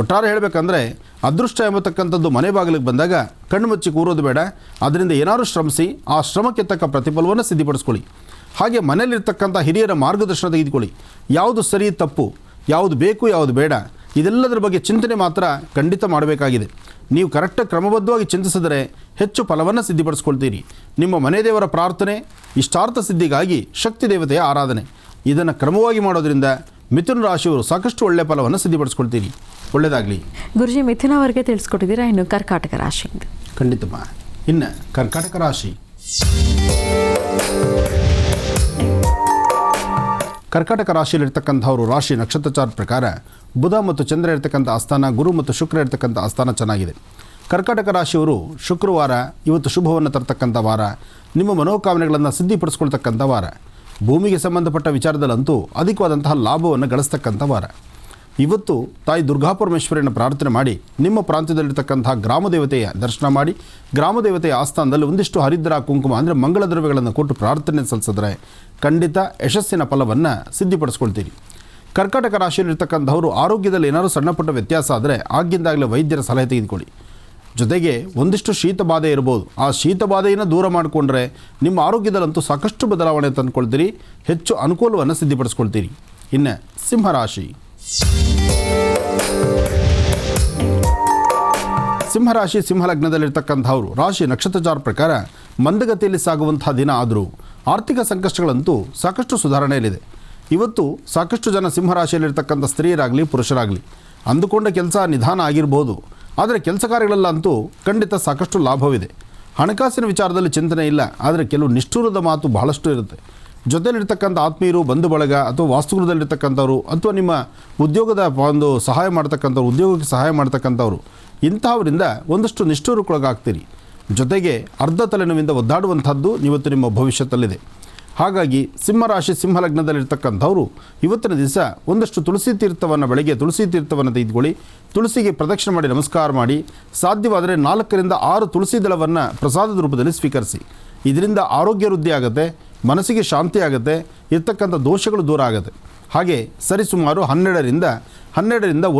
ಒಟ್ಟಾರೆ ಹೇಳಬೇಕಂದ್ರೆ ಅದೃಷ್ಟ ಎಂಬತಕ್ಕಂಥದ್ದು ಮನೆ ಬಾಗಿಲಿಗೆ ಬಂದಾಗ ಕಣ್ಣು ಮುಚ್ಚಿ ಕೂರೋದು ಬೇಡ. ಅದರಿಂದ ಏನಾದರೂ ಶ್ರಮಿಸಿ ಆ ಶ್ರಮಕ್ಕೆ ತಕ್ಕ ಪ್ರತಿಫಲವನ್ನು ಸಿದ್ಧಪಡಿಸ್ಕೊಳ್ಳಿ. ಹಾಗೆ ಮನೆಯಲ್ಲಿರ್ತಕ್ಕಂಥ ಹಿರಿಯರ ಮಾರ್ಗದರ್ಶನ ತೆಗೆದುಕೊಳ್ಳಿ. ಯಾವುದು ಸರಿ ತಪ್ಪು, ಯಾವುದು ಬೇಕು ಯಾವುದು ಬೇಡ, ಇದೆಲ್ಲದರ ಬಗ್ಗೆ ಚಿಂತನೆ ಮಾತ್ರ ಖಂಡಿತ ಮಾಡಬೇಕಾಗಿದೆ. ನೀವು ಕರೆಕ್ಟಾಗಿ ಕ್ರಮಬದ್ಧವಾಗಿ ಚಿಂತಿಸಿದರೆ ಹೆಚ್ಚು ಫಲವನ್ನು ಸಿದ್ಧಪಡಿಸ್ಕೊಳ್ತೀರಿ. ನಿಮ್ಮ ಮನೆ ದೇವರ ಪ್ರಾರ್ಥನೆ, ಇಷ್ಟಾರ್ಥ ಸಿದ್ಧಿಗಾಗಿ ಶಕ್ತಿ ದೇವತೆಯ ಆರಾಧನೆ, ಇದನ್ನು ಕ್ರಮವಾಗಿ ಮಾಡೋದ್ರಿಂದ ಮಿಥುನ ರಾಶಿಯವರು ಸಾಕಷ್ಟು ಒಳ್ಳೆಯ ಫಲವನ್ನು ಸಿದ್ಧಪಡಿಸ್ಕೊಳ್ತೀರಿ. ಒಳ್ಳೆಯದಾಗಲಿ. ಗುರುಜಿ, ಮಿಥುನ ಅವರಿಗೆ ತಿಳಿಸ್ಕೊಟ್ಟಿದ್ದೀರಾ. ಇನ್ನು ಕರ್ಕಾಟಕ ರಾಶಿ. ಖಂಡಿತಮ್ಮ. ಇನ್ನು ಕರ್ಕಾಟಕ ರಾಶಿ. ಕರ್ಕಾಟಕ ರಾಶಿಯಲ್ಲಿರ್ತಕ್ಕಂಥವರು ರಾಶಿ ನಕ್ಷತ್ರಚಾರ ಪ್ರಕಾರ ಬುಧ ಮತ್ತು ಚಂದ್ರ ಇರ್ತಕ್ಕಂಥ ಆಸ್ಥಾನ, ಗುರು ಮತ್ತು ಶುಕ್ರ ಇರ್ತಕ್ಕಂಥ ಆಸ್ಥಾನ ಚೆನ್ನಾಗಿದೆ. ಕರ್ಕಾಟಕ ರಾಶಿಯವರು ಶುಕ್ರವಾರ ಇವತ್ತು ಶುಭವನ್ನು ತರ್ತಕ್ಕಂಥ ವಾರ, ನಿಮ್ಮ ಮನೋಕಾಮನೆಗಳನ್ನು ಸಿದ್ಧಪಡಿಸ್ಕೊಳ್ತಕ್ಕಂಥ ವಾರ, ಭೂಮಿಗೆ ಸಂಬಂಧಪಟ್ಟ ವಿಚಾರದಲ್ಲಂತೂ ಅಧಿಕವಾದಂತಹ ಲಾಭವನ್ನು ಗಳಿಸ್ತಕ್ಕಂಥ ವಾರ. ಇವತ್ತು ತಾಯಿ ದುರ್ಗಾ ಪರಮೇಶ್ವರಿಯನ್ನು ಪ್ರಾರ್ಥನೆ ಮಾಡಿ ನಿಮ್ಮ ಪ್ರಾಂತ್ಯದಲ್ಲಿರ್ತಕ್ಕಂಥ ಗ್ರಾಮ ದೇವತೆಯ ದರ್ಶನ ಮಾಡಿ, ಗ್ರಾಮ ದೇವತೆಯ ಆಸ್ಥಾನದಲ್ಲಿ ಒಂದಿಷ್ಟು ಹರಿದ್ರ ಕುಂಕುಮ ಅಂದರೆ ಮಂಗಳ ದ್ರವ್ಯಗಳನ್ನು ಕೊಟ್ಟು ಪ್ರಾರ್ಥನೆ ಸಲ್ಲಿಸಿದ್ರೆ ಖಂಡಿತ ಯಶಸ್ಸಿನ ಫಲವನ್ನು ಸಿದ್ಧಪಡಿಸ್ಕೊಳ್ತೀರಿ. ಕರ್ಕಾಟಕ ರಾಶಿಯಲ್ಲಿರ್ತಕ್ಕಂಥವರು ಆರೋಗ್ಯದಲ್ಲಿ ಏನಾದರೂ ಸಣ್ಣ ಪುಟ್ಟ ವ್ಯತ್ಯಾಸ ಆದರೆ ಆಗಿಂದಾಗಲೇ ವೈದ್ಯರ ಸಲಹೆ ತೆಗೆದುಕೊಳ್ಳಿ. ಜೊತೆಗೆ ಒಂದಿಷ್ಟು ಶೀತ ಬಾಧೆ ಇರ್ಬೋದು, ಆ ಶೀತ ಬಾಧೆಯನ್ನು ದೂರ ಮಾಡಿಕೊಂಡ್ರೆ ನಿಮ್ಮ ಆರೋಗ್ಯದಲ್ಲಂತೂ ಸಾಕಷ್ಟು ಬದಲಾವಣೆ ತಂದುಕೊಳ್ತೀರಿ, ಹೆಚ್ಚು ಅನುಕೂಲವನ್ನು ಸಿದ್ಧಪಡಿಸ್ಕೊಳ್ತೀರಿ. ಇನ್ನು ಸಿಂಹರಾಶಿ. ಸಿಂಹರಾಶಿ ಸಿಂಹಲಗ್ನದಲ್ಲಿರ್ತಕ್ಕಂಥವರು ರಾಶಿ ನಕ್ಷತ್ರಚಾರ ಪ್ರಕಾರ ಮಂದಗತಿಯಲ್ಲಿ ಸಾಗುವಂತಹ ದಿನ ಆದರೂ ಆರ್ಥಿಕ ಸಂಕಷ್ಟಗಳಂತೂ ಸಾಕಷ್ಟು ಸುಧಾರಣೆಯಲ್ಲಿದೆ. ಇವತ್ತು ಸಾಕಷ್ಟು ಜನ ಸಿಂಹರಾಶಿಯಲ್ಲಿರ್ತಕ್ಕಂಥ ಸ್ತ್ರೀಯರಾಗಲಿ ಪುರುಷರಾಗಲಿ ಅಂದುಕೊಂಡ ಕೆಲಸ ನಿಧಾನ ಆಗಿರ್ಬೋದು, ಆದರೆ ಕೆಲಸ ಕಾರ್ಯಗಳಲ್ಲಂತೂ ಖಂಡಿತ ಸಾಕಷ್ಟು ಲಾಭವಿದೆ. ಹಣಕಾಸಿನ ವಿಚಾರದಲ್ಲಿ ಚಿಂತನೆ ಇಲ್ಲ, ಆದರೆ ಕೆಲವು ನಿಷ್ಠುರದ ಮಾತು ಬಹಳಷ್ಟು ಇರುತ್ತೆ. ಜೊತೆಯಲ್ಲಿರ್ತಕ್ಕಂಥ ಆತ್ಮೀಯರು, ಬಂಧು ಬಳಗ ಅಥವಾ ವಾಸ್ತುಗೃಹದಲ್ಲಿರ್ತಕ್ಕಂಥವ್ರು ಅಥವಾ ನಿಮ್ಮ ಉದ್ಯೋಗದ ಒಂದು ಸಹಾಯ ಮಾಡ್ತಕ್ಕಂಥವ್ರು, ಉದ್ಯೋಗಕ್ಕೆ ಸಹಾಯ ಮಾಡ್ತಕ್ಕಂಥವ್ರು, ಇಂತಹವರಿಂದ ಒಂದಷ್ಟು ನಿಷ್ಠುರಕ್ಕೊಳಗಾಗ್ತೀರಿ. ಜೊತೆಗೆ ಅರ್ಧ ತಲೆನೋವಿಂದ ಒದ್ದಾಡುವಂಥದ್ದು ಇವತ್ತು ನಿಮ್ಮ ಭವಿಷ್ಯದಲ್ಲಿದೆ. ಹಾಗಾಗಿ ಸಿಂಹರಾಶಿ ಸಿಂಹಲಗ್ನದಲ್ಲಿರ್ತಕ್ಕಂಥವ್ರು ಇವತ್ತಿನ ದಿವಸ ಒಂದಷ್ಟು ತುಳಸಿ ತೀರ್ಥವನ್ನು, ಬೆಳಗ್ಗೆ ತುಳಸಿ ತೀರ್ಥವನ್ನು ತೆಗೆದುಕೊಳ್ಳಿ, ತುಳಸಿಗೆ ಪ್ರದಕ್ಷಿಣೆ ಮಾಡಿ ನಮಸ್ಕಾರ ಮಾಡಿ, ಸಾಧ್ಯವಾದರೆ 4 ರಿಂದ 6 ತುಳಸಿ ದಳವನ್ನು ಪ್ರಸಾದದ ರೂಪದಲ್ಲಿ ಸ್ವೀಕರಿಸಿ. ಇದರಿಂದ ಆರೋಗ್ಯ ವೃದ್ಧಿ ಆಗುತ್ತೆ, ಮನಸ್ಸಿಗೆ ಶಾಂತಿ ಆಗುತ್ತೆ, ಇರ್ತಕ್ಕಂಥ ದೋಷಗಳು ದೂರ ಆಗುತ್ತೆ. ಹಾಗೆ ಸರಿಸುಮಾರು 12ರಿಂದ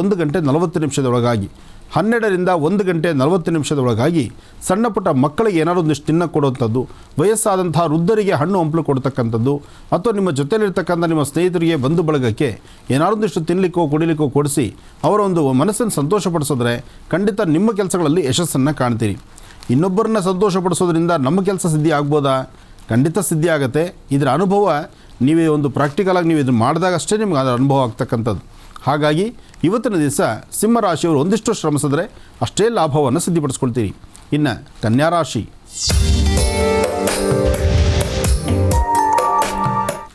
1 ಗಂಟೆ 40 ನಿಮಿಷದೊಳಗಾಗಿ 12ರಿಂದ 1 ಗಂಟೆ 40 ನಿಮಿಷದೊಳಗಾಗಿ ಸಣ್ಣ ಪುಟ್ಟ ಮಕ್ಕಳಿಗೆ ಏನಾದರೂ ಒಂದಿಷ್ಟು ತಿನ್ನ ಕೊಡುವಂಥದ್ದು, ವಯಸ್ಸಾದಂಥ ವೃದ್ಧರಿಗೆ ಹಣ್ಣು ಹಂಪಲು ಕೊಡ್ತಕ್ಕಂಥದ್ದು, ಅಥವಾ ನಿಮ್ಮ ಜೊತೆಲಿರ್ತಕ್ಕಂಥ ನಿಮ್ಮ ಸ್ನೇಹಿತರಿಗೆ ಬಂಧು ಬಳಗಕ್ಕೆ ಏನಾದರೂ ಒಂದಿಷ್ಟು ತಿನ್ನಲಿಕ್ಕೋ ಕುಡಿಲಿಕ್ಕೋ ಕೊಡಿಸಿ ಅವರ ಒಂದು ಮನಸ್ಸನ್ನು ಸಂತೋಷಪಡಿಸಿದ್ರೆ ಖಂಡಿತ ನಿಮ್ಮ ಕೆಲಸಗಳಲ್ಲಿ ಯಶಸ್ಸನ್ನು ಕಾಣ್ತೀರಿ. ಇನ್ನೊಬ್ಬರನ್ನ ಸಂತೋಷಪಡಿಸೋದ್ರಿಂದ ನಮ್ಮ ಕೆಲಸ ಸಿದ್ಧಿ ಆಗ್ಬೋದಾ? ಖಂಡಿತ ಸಿದ್ಧಿ ಆಗುತ್ತೆ. ಇದರ ಅನುಭವ ನೀವೇ ಒಂದು ಪ್ರಾಕ್ಟಿಕಲಾಗಿ ನೀವು ಇದನ್ನು ಮಾಡಿದಾಗ ಅಷ್ಟೇ ನಿಮ್ಗೆ ಅದರ ಅನುಭವ ಆಗ್ತಕ್ಕಂಥದ್ದು. ಹಾಗಾಗಿ ಇವತ್ತಿನ ದಿವಸ ಸಿಂಹರಾಶಿಯವರು ಒಂದಿಷ್ಟು ಶ್ರಮಿಸಿದ್ರೆ ಅಷ್ಟೇ ಲಾಭವನ್ನು ಸಿದ್ಧಿಪಡಿಸ್ಕೊಳ್ತೀರಿ. ಇನ್ನು ಕನ್ಯಾರಾಶಿ.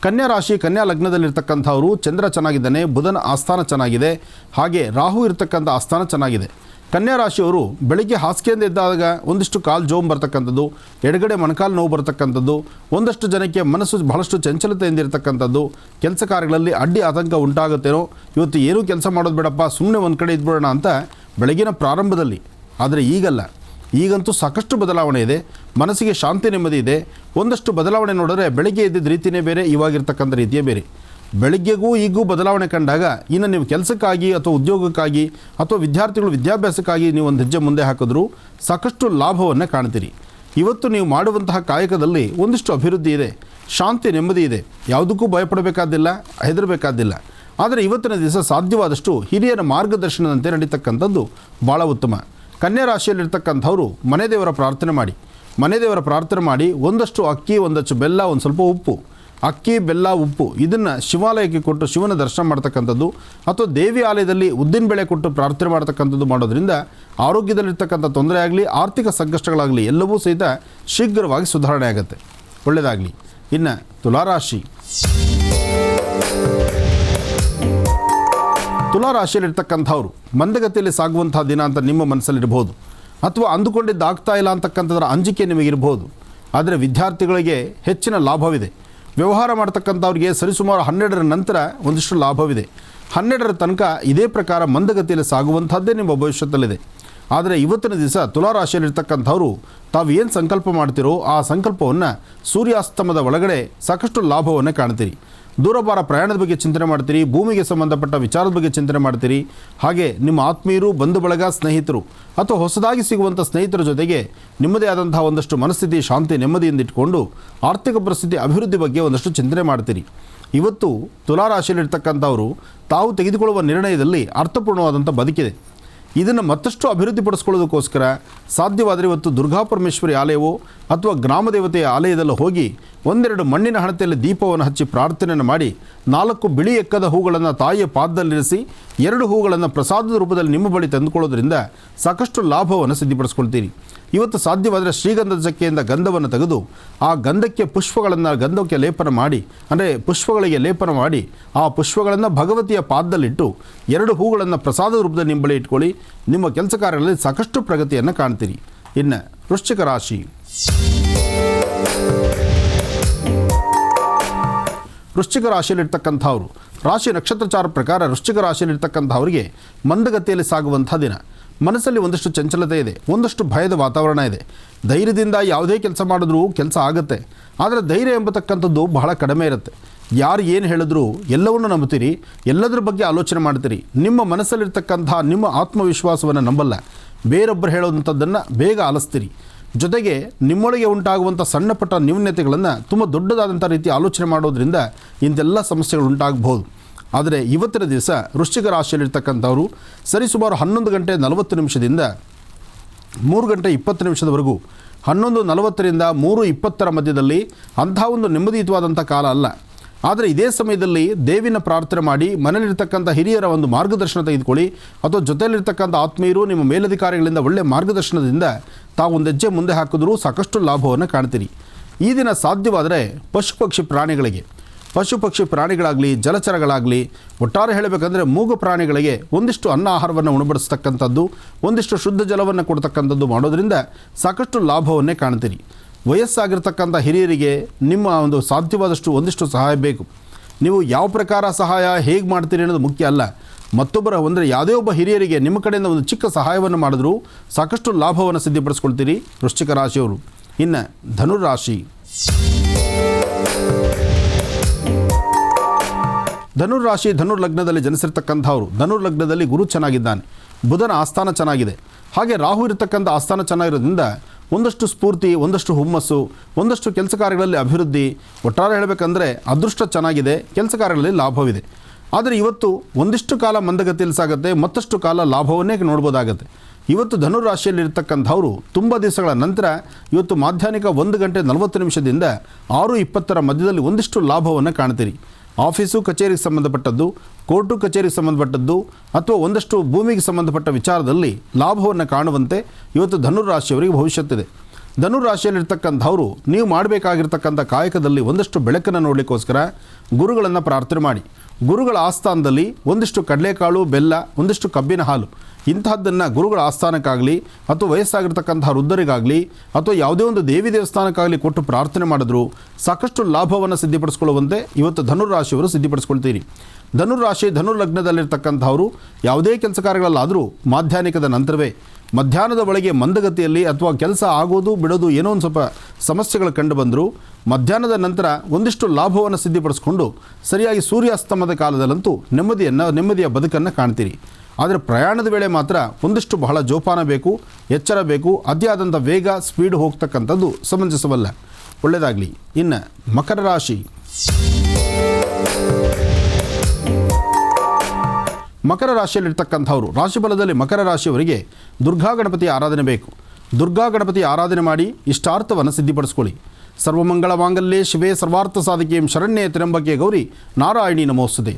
ಕನ್ಯಾರಾಶಿ ಕನ್ಯಾ ಲಗ್ನದಲ್ಲಿರ್ತಕ್ಕಂಥವರು ಚಂದ್ರ ಚೆನ್ನಾಗಿದ್ದಾನೆ, ಬುಧನ ಆಸ್ಥಾನ ಚೆನ್ನಾಗಿದೆ, ಹಾಗೆ ರಾಹು ಇರತಕ್ಕಂಥ ಆಸ್ಥಾನ ಚೆನ್ನಾಗಿದೆ. ಕನ್ಯಾ ರಾಶಿಯವರು ಬೆಳಿಗ್ಗೆ ಹಾಸಿಗೆಯಿಂದ ಇದ್ದಾಗ ಒಂದಿಷ್ಟು ಕಾಲು ಜೋಮ್ ಬರ್ತಕ್ಕಂಥದ್ದು, ಎಡಗಡೆ ಮೊಣಕಾಲು ನೋವು ಬರ್ತಕ್ಕಂಥದ್ದು, ಒಂದಷ್ಟು ಜನಕ್ಕೆ ಮನಸ್ಸು ಬಹಳಷ್ಟು ಚಂಚಲತೆಯಿಂದ ಇರತಕ್ಕಂಥದ್ದು, ಕೆಲಸ ಕಾರ್ಯಗಳಲ್ಲಿ ಅಡ್ಡಿ ಆತಂಕ ಉಂಟಾಗುತ್ತೇನೋ, ಇವತ್ತು ಏನೂ ಕೆಲಸ ಮಾಡೋದು ಬೇಡಪ್ಪ ಸುಮ್ಮನೆ ಒಂದು ಕಡೆ ಇದ್ಬಿಡೋಣ ಅಂತ ಬೆಳಗಿನ ಪ್ರಾರಂಭದಲ್ಲಿ. ಆದರೆ ಈಗಲ್ಲ, ಈಗಂತೂ ಸಾಕಷ್ಟು ಬದಲಾವಣೆ ಇದೆ, ಮನಸ್ಸಿಗೆ ಶಾಂತಿ ನೆಮ್ಮದಿ ಇದೆ. ಒಂದಷ್ಟು ಬದಲಾವಣೆ ನೋಡಿದ್ರೆ ಬೆಳಗ್ಗೆ ಇದ್ದಿದ್ದ ರೀತಿಯೇ ಬೇರೆ, ಇವಾಗಿರ್ತಕ್ಕಂಥ ರೀತಿಯೇ ಬೇರೆ. ಬೆಳಗ್ಗೆಗೂ ಈಗೂ ಬದಲಾವಣೆ ಕಂಡಾಗ ಇನ್ನು ನೀವು ಕೆಲಸಕ್ಕಾಗಿ ಅಥವಾ ಉದ್ಯೋಗಕ್ಕಾಗಿ ಅಥವಾ ವಿದ್ಯಾರ್ಥಿಗಳು ವಿದ್ಯಾಭ್ಯಾಸಕ್ಕಾಗಿ ನೀವು ಒಂದು ಹೆಜ್ಜೆ ಮುಂದೆ ಹಾಕಿದ್ರೂ ಸಾಕಷ್ಟು ಲಾಭವನ್ನು ಕಾಣ್ತೀರಿ. ಇವತ್ತು ನೀವು ಮಾಡುವಂತಹ ಕಾಯಕದಲ್ಲಿ ಒಂದಿಷ್ಟು ಅಭಿವೃದ್ಧಿ ಇದೆ, ಶಾಂತಿ ನೆಮ್ಮದಿ ಇದೆ, ಯಾವುದಕ್ಕೂ ಭಯಪಡಬೇಕಾದಿಲ್ಲ, ಹೆದರಬೇಕಾದಿಲ್ಲ. ಆದರೆ ಇವತ್ತಿನ ದಿವಸ ಸಾಧ್ಯವಾದಷ್ಟು ಹಿರಿಯರ ಮಾರ್ಗದರ್ಶನದಂತೆ ನಡೀತಕ್ಕಂಥದ್ದು ಭಾಳ ಉತ್ತಮ. ಕನ್ಯಾ ರಾಶಿಯಲ್ಲಿರ್ತಕ್ಕಂಥವರು ಮನೆ ದೇವರ ಪ್ರಾರ್ಥನೆ ಮಾಡಿ ಒಂದಷ್ಟು ಅಕ್ಕಿ, ಒಂದಷ್ಟು ಬೆಲ್ಲ, ಒಂದು ಸ್ವಲ್ಪ ಉಪ್ಪು, ಅಕ್ಕಿ ಬೆಲ್ಲ ಉಪ್ಪು ಇದನ್ನು ಶಿವಾಲಯಕ್ಕೆ ಕೊಟ್ಟು ಶಿವನ ದರ್ಶನ ಮಾಡ್ತಕ್ಕಂಥದ್ದು, ಅಥವಾ ದೇವಿ ಆಲಯದಲ್ಲಿ ಉದ್ದಿನ ಬೇಳೆ ಕೊಟ್ಟು ಪ್ರಾರ್ಥನೆ ಮಾಡ್ತಕ್ಕಂಥದ್ದು ಮಾಡೋದ್ರಿಂದ ಆರೋಗ್ಯದಲ್ಲಿರ್ತಕ್ಕಂಥ ತೊಂದರೆ ಆಗಲಿ, ಆರ್ಥಿಕ ಸಂಕಷ್ಟಗಳಾಗಲಿ ಎಲ್ಲವೂ ಸಹಿತ ಶೀಘ್ರವಾಗಿ ಸುಧಾರಣೆ ಆಗುತ್ತೆ. ಒಳ್ಳೆಯದಾಗಲಿ. ಇನ್ನು ತುಲಾರಾಶಿ. ತುಲಾರಾಶಿಯಲ್ಲಿರ್ತಕ್ಕಂಥವ್ರು ಮಂದಗತಿಯಲ್ಲಿ ಸಾಗುವಂಥ ದಿನ ಅಂತ ನಿಮ್ಮ ಮನಸ್ಸಲ್ಲಿರ್ಬೋದು, ಅಥವಾ ಅಂದುಕೊಂಡಿದ್ದು ಆಗ್ತಾ ಇಲ್ಲ ಅಂತಕ್ಕಂಥದ್ರ ಅಂಜಿಕೆ ನಿಮಗಿರ್ಬೋದು. ಆದರೆ ವಿದ್ಯಾರ್ಥಿಗಳಿಗೆ ಹೆಚ್ಚಿನ ಲಾಭವಿದೆ. ವ್ಯವಹಾರ ಮಾಡ್ತಕ್ಕಂಥವ್ರಿಗೆ ಸರಿಸುಮಾರು 12ರ ನಂತರ ಒಂದಿಷ್ಟು ಲಾಭವಿದೆ. 12ರ ತನಕ ಇದೇ ಪ್ರಕಾರ ಮಂದಗತಿಯಲ್ಲಿ ಸಾಗುವಂಥದ್ದೇ ನಿಮ್ಮ ಭವಿಷ್ಯದಲ್ಲಿದೆ. ಆದರೆ ಇವತ್ತಿನ ದಿವಸ ತುಲಾರಾಶಿಯಲ್ಲಿರ್ತಕ್ಕಂಥವ್ರು ತಾವು ಏನು ಸಂಕಲ್ಪ ಮಾಡ್ತೀರೋ ಆ ಸಂಕಲ್ಪವನ್ನು ಸೂರ್ಯಾಸ್ತಮದ ಒಳಗಡೆ ಸಾಕಷ್ಟು ಲಾಭವನ್ನು ಕಾಣ್ತೀರಿ. ದೂರಭಾರ ಪ್ರಯಾಣದ ಬಗ್ಗೆ ಚಿಂತನೆ ಮಾಡ್ತೀರಿ, ಭೂಮಿಗೆ ಸಂಬಂಧಪಟ್ಟ ವಿಚಾರದ ಬಗ್ಗೆ ಚಿಂತನೆ ಮಾಡ್ತೀರಿ. ಹಾಗೆ ನಿಮ್ಮ ಆತ್ಮೀಯರು, ಬಂಧು ಬಳಗ, ಸ್ನೇಹಿತರು ಅಥವಾ ಹೊಸದಾಗಿ ಸಿಗುವಂಥ ಸ್ನೇಹಿತರ ಜೊತೆಗೆ ನಿಮ್ಮದೇ ಆದಂತಹ ಒಂದಷ್ಟು ಮನಸ್ಥಿತಿ, ಶಾಂತಿ, ನೆಮ್ಮದಿಯಿಂದ ಇಟ್ಕೊಂಡು ಆರ್ಥಿಕ ಪರಿಸ್ಥಿತಿ ಅಭಿವೃದ್ಧಿ ಬಗ್ಗೆ ಒಂದಷ್ಟು ಚಿಂತನೆ ಮಾಡ್ತೀರಿ. ಇವತ್ತು ತುಲಾರಾಶಿಯಲ್ಲಿರ್ತಕ್ಕಂಥವರು ತಾವು ತೆಗೆದುಕೊಳ್ಳುವ ನಿರ್ಣಯದಲ್ಲಿ ಅರ್ಥಪೂರ್ಣವಾದಂಥ ಬದುಕಿದೆ. ಇದನ್ನು ಮತ್ತಷ್ಟು ಅಭಿವೃದ್ಧಿಪಡಿಸ್ಕೊಳ್ಳೋದಕ್ಕೋಸ್ಕರ ಸಾಧ್ಯವಾದರೆ ಇವತ್ತು ದುರ್ಗಾಪರಮೇಶ್ವರಿ ಆಲಯವೋ ಅಥವಾ ಗ್ರಾಮ ದೇವತೆಯ ಆಲಯದಲ್ಲಿ ಹೋಗಿ ಒಂದೆರಡು ಮಣ್ಣಿನ ಹಣತೆಯಲ್ಲಿ ದೀಪವನ್ನು ಹಚ್ಚಿ ಪ್ರಾರ್ಥನೆಯನ್ನು ಮಾಡಿ 4 ಬಿಳಿ ಎಕ್ಕದ ಹೂಗಳನ್ನು ತಾಯಿಯ ಪಾದದಲ್ಲಿರಿಸಿ 2 ಹೂಗಳನ್ನು ಪ್ರಸಾದದ ರೂಪದಲ್ಲಿ ನಿಮ್ಮ ಬಳಿ ತಂದುಕೊಳ್ಳೋದ್ರಿಂದ ಸಾಕಷ್ಟು ಲಾಭವನ್ನು ಸಿದ್ಧಿಪಡಿಸ್ಕೊಳ್ತೀರಿ. ಇವತ್ತು ಸಾಧ್ಯವಾದರೆ ಶ್ರೀಗಂಧದ ಚಕ್ಕೆಯಿಂದ ಗಂಧವನ್ನು ತೆಗೆದು ಆ ಗಂಧಕ್ಕೆ ಗಂಧಕ್ಕೆ ಲೇಪನ ಮಾಡಿ, ಅಂದರೆ ಪುಷ್ಪಗಳಿಗೆ ಲೇಪನ ಮಾಡಿ ಆ ಪುಷ್ಪಗಳನ್ನು ಭಗವತಿಯ ಪಾದದಲ್ಲಿಟ್ಟು 2 ಹೂಗಳನ್ನು ಪ್ರಸಾದದ ರೂಪದಲ್ಲಿ ನಿಮ್ಮ ಬಳಿ ಇಟ್ಕೊಳ್ಳಿ. ನಿಮ್ಮ ಕೆಲಸ ಕಾರ್ಯಗಳಲ್ಲಿ ಸಾಕಷ್ಟು ಪ್ರಗತಿಯನ್ನು ಕಾಣ್ತೀರಿ. ಇನ್ನು ವೃಶ್ಚಿಕ ರಾಶಿ. ವೃಶ್ಚಿಕ ರಾಶಿಯಲ್ಲಿರ್ತಕ್ಕಂಥವ್ರು ರಾಶಿ ನಕ್ಷತ್ರಚಾರ ಪ್ರಕಾರ ವೃಶ್ಚಿಕ ರಾಶಿಯಲ್ಲಿರ್ತಕ್ಕಂಥವ್ರಿಗೆ ಮಂದಗತಿಯಲ್ಲಿ ಸಾಗುವಂಥ ದಿನ. ಮನಸ್ಸಲ್ಲಿ ಒಂದಷ್ಟು ಚಂಚಲತೆ ಇದೆ, ಒಂದಷ್ಟು ಭಯದ ವಾತಾವರಣ ಇದೆ. ಧೈರ್ಯದಿಂದ ಯಾವುದೇ ಕೆಲಸ ಮಾಡಿದ್ರೂ ಕೆಲಸ ಆಗುತ್ತೆ, ಆದರೆ ಧೈರ್ಯ ಎಂಬತಕ್ಕಂಥದ್ದು ಬಹಳ ಕಡಿಮೆ ಇರುತ್ತೆ. ಯಾರು ಏನು ಹೇಳಿದ್ರು ಎಲ್ಲವನ್ನೂ ನಂಬ್ತೀರಿ, ಎಲ್ಲದರ ಬಗ್ಗೆ ಆಲೋಚನೆ ಮಾಡ್ತೀರಿ. ನಿಮ್ಮ ಮನಸ್ಸಲ್ಲಿರ್ತಕ್ಕಂಥ ನಿಮ್ಮ ಆತ್ಮವಿಶ್ವಾಸವನ್ನು ನಂಬಲ್ಲ, ಬೇರೊಬ್ಬರು ಹೇಳೋವಂಥದ್ದನ್ನು ಬೇಗ ಆಲಿಸ್ತೀರಿ. ಜೊತೆಗೆ ನಿಮ್ಮೊಳಗೆ ಉಂಟಾಗುವಂಥ ಸಣ್ಣ ಪುಟ್ಟ ನ್ಯೂನ್ಯತೆಗಳನ್ನು ತುಂಬ ದೊಡ್ಡದಾದಂಥ ರೀತಿ ಆಲೋಚನೆ ಮಾಡೋದ್ರಿಂದ ಇಂಥೆಲ್ಲ ಸಮಸ್ಯೆಗಳು ಉಂಟಾಗಬಹುದು. ಆದರೆ ಇವತ್ತಿನ ದಿವಸ ವೃಶ್ಚಿಕ ರಾಶಿಯಲ್ಲಿರ್ತಕ್ಕಂಥವರು ಸರಿಸುಮಾರು 11 ಗಂಟೆ 40 ನಿಮಿಷದಿಂದ 3 ಗಂಟೆ 20 ನಿಮಿಷದವರೆಗೂ 11:40ರಿಂದ 3:20 ಮಧ್ಯದಲ್ಲಿ ಅಂಥ ಒಂದು ನೆಮ್ಮದಿಯುತವಾದಂಥ ಕಾಲ ಅಲ್ಲ. ಆದರೆ ಇದೇ ಸಮಯದಲ್ಲಿ ದೇವಿನ ಪ್ರಾರ್ಥನೆ ಮಾಡಿ ಮನೆಯಲ್ಲಿರ್ತಕ್ಕಂಥ ಹಿರಿಯರ ಒಂದು ಮಾರ್ಗದರ್ಶನ ತೆಗೆದುಕೊಳ್ಳಿ, ಅಥವಾ ಜೊತೆಯಲ್ಲಿರ್ತಕ್ಕಂಥ ಆತ್ಮೀಯರು ನಿಮ್ಮ ಮೇಲಧಿಕಾರಿಗಳಿಂದ ಒಳ್ಳೆಯ ಮಾರ್ಗದರ್ಶನದಿಂದ ತಾವು ಒಂದು ಹೆಜ್ಜೆ ಮುಂದೆ ಹಾಕಿದ್ರೂ ಸಾಕಷ್ಟು ಲಾಭವನ್ನು ಕಾಣ್ತೀರಿ. ಈ ದಿನ ಸಾಧ್ಯವಾದರೆ ಪಶು ಪಕ್ಷಿ ಪ್ರಾಣಿಗಳಾಗಲಿ, ಜಲಚರಗಳಾಗಲಿ, ಒಟ್ಟಾರೆ ಹೇಳಬೇಕಂದ್ರೆ ಮೂಗು ಪ್ರಾಣಿಗಳಿಗೆ ಒಂದಿಷ್ಟು ಅನ್ನ ಆಹಾರವನ್ನು ಉಣಬಡಿಸ್ತಕ್ಕಂಥದ್ದು, ಒಂದಿಷ್ಟು ಶುದ್ಧ ಜಲವನ್ನು ಕೊಡ್ತಕ್ಕಂಥದ್ದು ಮಾಡೋದ್ರಿಂದ ಸಾಕಷ್ಟು ಲಾಭವನ್ನೇ ಕಾಣ್ತೀರಿ. ವಯಸ್ಸಾಗಿರ್ತಕ್ಕಂಥ ಹಿರಿಯರಿಗೆ ನಿಮ್ಮ ಒಂದು ಸಾಧ್ಯವಾದಷ್ಟು ಒಂದಿಷ್ಟು ಸಹಾಯ ಬೇಕು. ನೀವು ಯಾವ ಪ್ರಕಾರ ಸಹಾಯ ಹೇಗೆ ಮಾಡ್ತೀರಿ ಅನ್ನೋದು ಮುಖ್ಯ ಅಲ್ಲ, ಮತ್ತೊಬ್ಬರ ಅಂದರೆ ಯಾವುದೇ ಒಬ್ಬ ಹಿರಿಯರಿಗೆ ನಿಮ್ಮ ಕಡೆಯಿಂದ ಒಂದು ಚಿಕ್ಕ ಸಹಾಯವನ್ನು ಮಾಡಿದ್ರೂ ಸಾಕಷ್ಟು ಲಾಭವನ್ನು ಸಿದ್ಧಪಡಿಸ್ಕೊಳ್ತೀರಿ ವೃಶ್ಚಿಕ ರಾಶಿಯವರು. ಇನ್ನು ಧನುರಾಶಿ. ಧನುರ್ರಾಶಿ ಧನುರ್ಲಗ್ನದಲ್ಲಿ ಜನಿಸಿರ್ತಕ್ಕಂಥವ್ರು, ಧನುರ್ಲಗ್ನದಲ್ಲಿ ಗುರು ಚೆನ್ನಾಗಿದ್ದಾನೆ, ಬುಧನ ಆಸ್ಥಾನ ಚೆನ್ನಾಗಿದೆ, ಹಾಗೆ ರಾಹು ಇರತಕ್ಕಂಥ ಆಸ್ಥಾನ ಚೆನ್ನಾಗಿರೋದ್ರಿಂದ ಒಂದಷ್ಟು ಸ್ಫೂರ್ತಿ, ಒಂದಷ್ಟು ಹುಮ್ಮಸ್ಸು, ಒಂದಷ್ಟು ಕೆಲಸ ಕಾರ್ಯಗಳಲ್ಲಿ ಅಭಿವೃದ್ಧಿ, ಒಟ್ಟಾರೆ ಹೇಳಬೇಕಂದ್ರೆ ಅದೃಷ್ಟ ಚೆನ್ನಾಗಿದೆ, ಕೆಲಸ ಕಾರ್ಯಗಳಲ್ಲಿ ಲಾಭವಿದೆ. ಆದರೆ ಇವತ್ತು ಒಂದಿಷ್ಟು ಕಾಲ ಮಂದಗತಿಯಲ್ಲಿ ಸಾಗುತ್ತೆ, ಮತ್ತಷ್ಟು ಕಾಲ ಲಾಭವನ್ನೇ ನೋಡ್ಬೋದಾಗತ್ತೆ. ಇವತ್ತು ಧನುರಾಶಿಯಲ್ಲಿರ್ತಕ್ಕಂಥವರು ತುಂಬ ದಿವಸಗಳ ನಂತರ ಇವತ್ತು ಮಾಧ್ಯಾಹ್ನಿಕ 1:40 6:20 ಮಧ್ಯದಲ್ಲಿ ಒಂದಿಷ್ಟು ಲಾಭವನ್ನು ಕಾಣ್ತೀರಿ. ಆಫೀಸು ಕಚೇರಿಗೆ ಸಂಬಂಧಪಟ್ಟದ್ದು, ಕೋರ್ಟು ಕಚೇರಿಗೆ ಸಂಬಂಧಪಟ್ಟದ್ದು ಅಥವಾ ಒಂದಷ್ಟು ಭೂಮಿಗೆ ಸಂಬಂಧಪಟ್ಟ ವಿಚಾರದಲ್ಲಿ ಲಾಭವನ್ನು ಕಾಣುವಂತೆ ಇವತ್ತು ಧನುರಾಶಿಯವರಿಗೆ ಭವಿಷ್ಯತ್ತಿದೆ. ಧನುರಾಶಿಯಲ್ಲಿರ್ತಕ್ಕಂಥವರು ನೀವು ಮಾಡಬೇಕಾಗಿರ್ತಕ್ಕಂಥ ಕಾಯಕದಲ್ಲಿ ಒಂದಷ್ಟು ಬೆಳಕನ್ನು ನೋಡಲಿಕ್ಕೋಸ್ಕರ ಗುರುಗಳನ್ನು ಪ್ರಾರ್ಥನೆ ಮಾಡಿ. ಗುರುಗಳ ಆಸ್ಥಾನದಲ್ಲಿ ಒಂದಿಷ್ಟು ಕಡಲೆಕಾಳು, ಬೆಲ್ಲ, ಒಂದಿಷ್ಟು ಕಬ್ಬಿನ ಹಾಲು ಇಂತಹದ್ದನ್ನು ಗುರುಗಳ ಆಸ್ಥಾನಕ್ಕಾಗಲಿ ಅಥವಾ ವಯಸ್ಸಾಗಿರ್ತಕ್ಕಂಥ ವೃದ್ಧರಿಗಾಗಲಿ ಅಥವಾ ಯಾವುದೇ ಒಂದು ದೇವಿ ದೇವಸ್ಥಾನಕ್ಕಾಗಲಿ ಕೊಟ್ಟು ಪ್ರಾರ್ಥನೆ ಮಾಡಿದ್ರು ಸಾಕಷ್ಟು ಲಾಭವನ್ನು ಸಿದ್ಧಿಪಡಿಸ್ಕೊಳ್ಳುವಂತೆ ಇವತ್ತು ಧನುರಾಶಿಯವರು ಸಿದ್ಧಿಪಡಿಸ್ಕೊಳ್ತೀರಿ. ಧನುರಾಶಿ ಧನುರ್ಲಗ್ನದಲ್ಲಿರ್ತಕ್ಕಂಥವರು ಯಾವುದೇ ಕೆಲಸ ಕಾರ್ಯಗಳಲ್ಲಾದರೂ ಮಾಧ್ಯಾಹ್ನಿಕದ ನಂತರವೇ, ಮಧ್ಯಾಹ್ನದ ಒಳಗೆ ಮಂದಗತಿಯಲ್ಲಿ ಅಥವಾ ಕೆಲಸ ಆಗೋದು ಬಿಡೋದು ಏನೋ ಒಂದು ಸ್ವಲ್ಪ ಸಮಸ್ಯೆಗಳು ಕಂಡು ಬಂದರೂ ಮಧ್ಯಾಹ್ನದ ನಂತರ ಒಂದಿಷ್ಟು ಲಾಭವನ್ನು ಸಿದ್ಧಿಪಡಿಸ್ಕೊಂಡು ಸರಿಯಾಗಿ ಸೂರ್ಯಾಸ್ತಮದ ಕಾಲದಲ್ಲಂತೂ ನೆಮ್ಮದಿಯ ಬದುಕನ್ನು ಕಾಣ್ತೀರಿ. ಆದರೆ ಪ್ರಯಾಣದ ವೇಳೆ ಮಾತ್ರ ಒಂದಿಷ್ಟು ಬಹಳ ಜೋಪಾನ ಬೇಕು, ಎಚ್ಚರ ಬೇಕು. ಅತಿಯಾದಂಥ ವೇಗ, ಸ್ಪೀಡ್ ಹೋಗ್ತಕ್ಕಂಥದ್ದು ಸಮಂಜಸವಲ್ಲ. ಒಳ್ಳೆಯದಾಗಲಿ. ಇನ್ನು ಮಕರ ರಾಶಿ. ಮಕರ ರಾಶಿಯಲ್ಲಿರ್ತಕ್ಕಂಥವರು, ರಾಶಿಫಲದಲ್ಲಿ ಮಕರ ರಾಶಿಯವರಿಗೆ ದುರ್ಗಾ ಗಣಪತಿಯ ಆರಾಧನೆ ಬೇಕು. ದುರ್ಗಾ ಗಣಪತಿಯ ಆರಾಧನೆ ಮಾಡಿ ಇಷ್ಟಾರ್ಥವನ್ನು ಸಿದ್ಧಿಪಡಿಸ್ಕೊಳ್ಳಿ. ಸರ್ವಮಂಗಳ ಮಾಂಗಲ್ಯೆ ಶಿವೆ ಸರ್ವಾರ್ಥ ಸಾಧಿಕೆಯಂ ಶರಣ್ಯೆ ತ್ರ್ಯಂಬಕೆ ಗೌರಿ ನಾರಾಯಣಿ ನಮೋಸ್ತುತೆ.